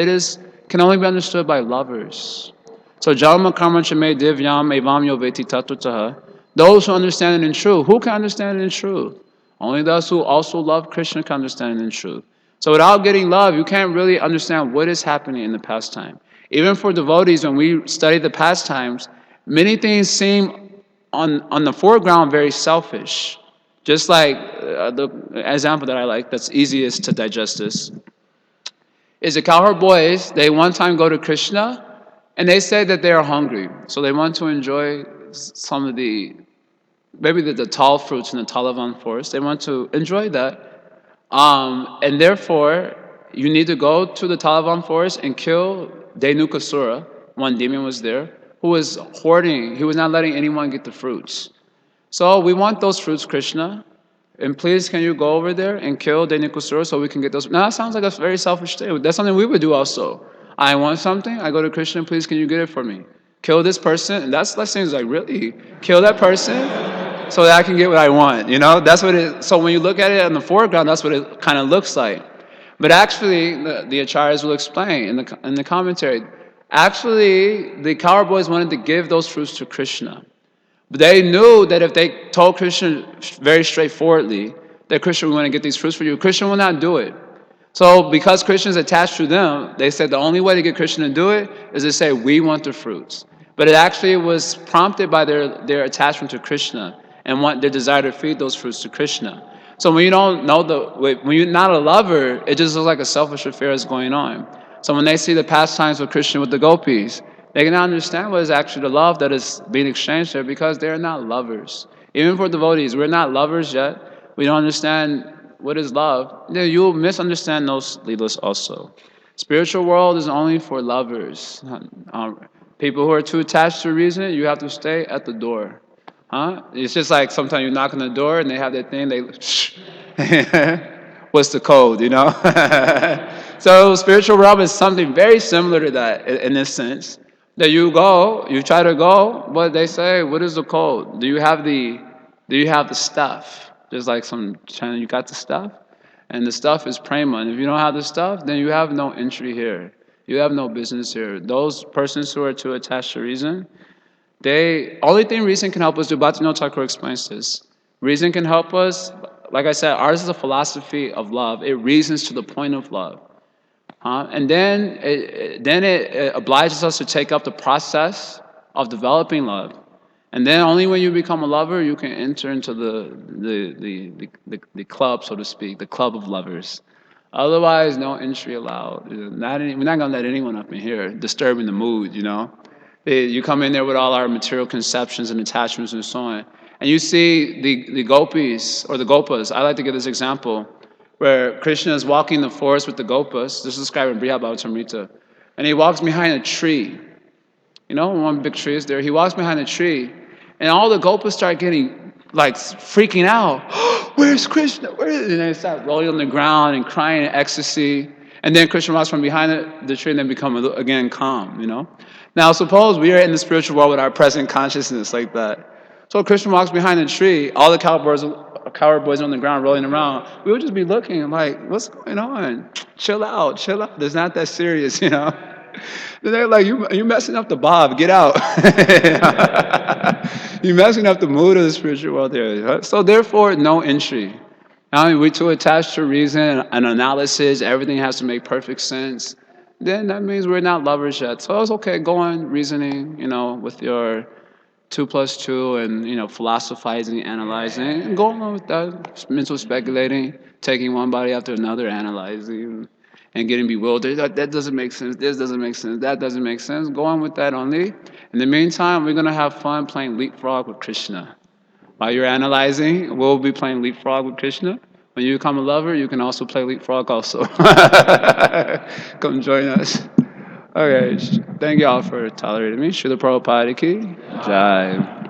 can only be understood by lovers. So Janma karma chame divyam evam yo veti tatutaha. Those who understand it in truth. Who can understand it in truth? Only those who also love Krishna can understand it in truth. So without getting love, you can't really understand what is happening in the pastime. Even for devotees, when we study the pastimes, many things seem on the foreground very selfish. Just like the example that I like, that's easiest to digest this, is the cowherd boys, they one time go to Krishna, And they say that they are hungry, so they want to enjoy some of maybe the tall fruits in the Talavan forest. They want to enjoy that. And therefore, you need to go to the Talavan forest and kill Denukasura. One demon was there who was hoarding. He was not letting anyone get the fruits. So we want those fruits, Krishna. And please, can you go over there and kill Denukasura so we can get those? Now, that sounds like a very selfish thing. That's something we would do also. I want something. I go to Krishna, please, can you get it for me? Kill this person. And that seems like, really? Kill that person so that I can get what I want. That's what it. So when you look at it in the foreground, that's what it kind of looks like. But actually, the acharyas will explain in the commentary. Actually, the cowboys wanted to give those fruits to Krishna. But they knew that if they told Krishna very straightforwardly that Krishna, we want to get these fruits for you, Krishna will not do it. So because Krishna is attached to them, they said the only way to get Krishna to do it is to say, we want the fruits. But it actually was prompted by their attachment to Krishna and their desire to feed those fruits to Krishna. So when you don't know when you're not a lover, it just looks like a selfish affair is going on. So when they see the pastimes of Krishna with the gopis, they cannot understand what is actually the love that is being exchanged there because they are not lovers. Even for devotees, we're not lovers yet. We don't understand what is love. Then you'll misunderstand those leelas also. Spiritual world is only for lovers. People who are too attached to reason, you have to stay at the door. Huh? It's just like sometimes you knock on the door and they have that thing, what's the code, So spiritual realm is something very similar to that in this sense. That you try to go, but they say, what is the code? Do you have the stuff? Just like some China, you got the stuff? And the stuff is prema. And if you don't have the stuff, then you have no entry here. You have no business here. Those persons who are too attached to reason, only thing reason can help us do, Bhaktivinoda Thakur explains this. Reason can help us, like I said, ours is a philosophy of love. It reasons to the point of love. And then it obliges us to take up the process of developing love. And then only when you become a lover, you can enter into the club, so to speak, the club of lovers. Otherwise, no entry allowed. We're not going to let anyone up in here disturbing the mood, You come in there with all our material conceptions and attachments and so on. And you see the gopis or the gopas. I like to give this example where Krishna is walking in the forest with the gopas. This is described in Brihad Bhagavatamrita. And he walks behind a tree. One big tree is there. He walks behind a tree. And all the gopas start getting, freaking out. Where's Krishna? And they start rolling on the ground and crying in ecstasy. And then Krishna walks from behind the tree and then become, again, calm, Now, suppose we are in the spiritual world with our present consciousness like that. So Krishna walks behind the tree, all the cowboys on the ground rolling around. We would just be looking like, what's going on? Chill out. It's not that serious, Then they're like, you messing up the bob. Get out. You're messing up the mood of the spiritual world there. So therefore, no entry. Now, we're too attached to reason and analysis. Everything has to make perfect sense. Then that means we're not lovers yet. So it's okay, go on reasoning, with your 2 plus 2 and, philosophizing, analyzing, and go on with that, mental speculating, taking one body after another, analyzing, and getting bewildered. That doesn't make sense. This doesn't make sense. That doesn't make sense. Go on with that only. In the meantime, we're going to have fun playing leapfrog with Krishna. While you're analyzing, we'll be playing leapfrog with Krishna. When you become a lover, you can also play leapfrog also. Come join us. Okay, thank you all for tolerating me. Srila Prabhupada ki Jai.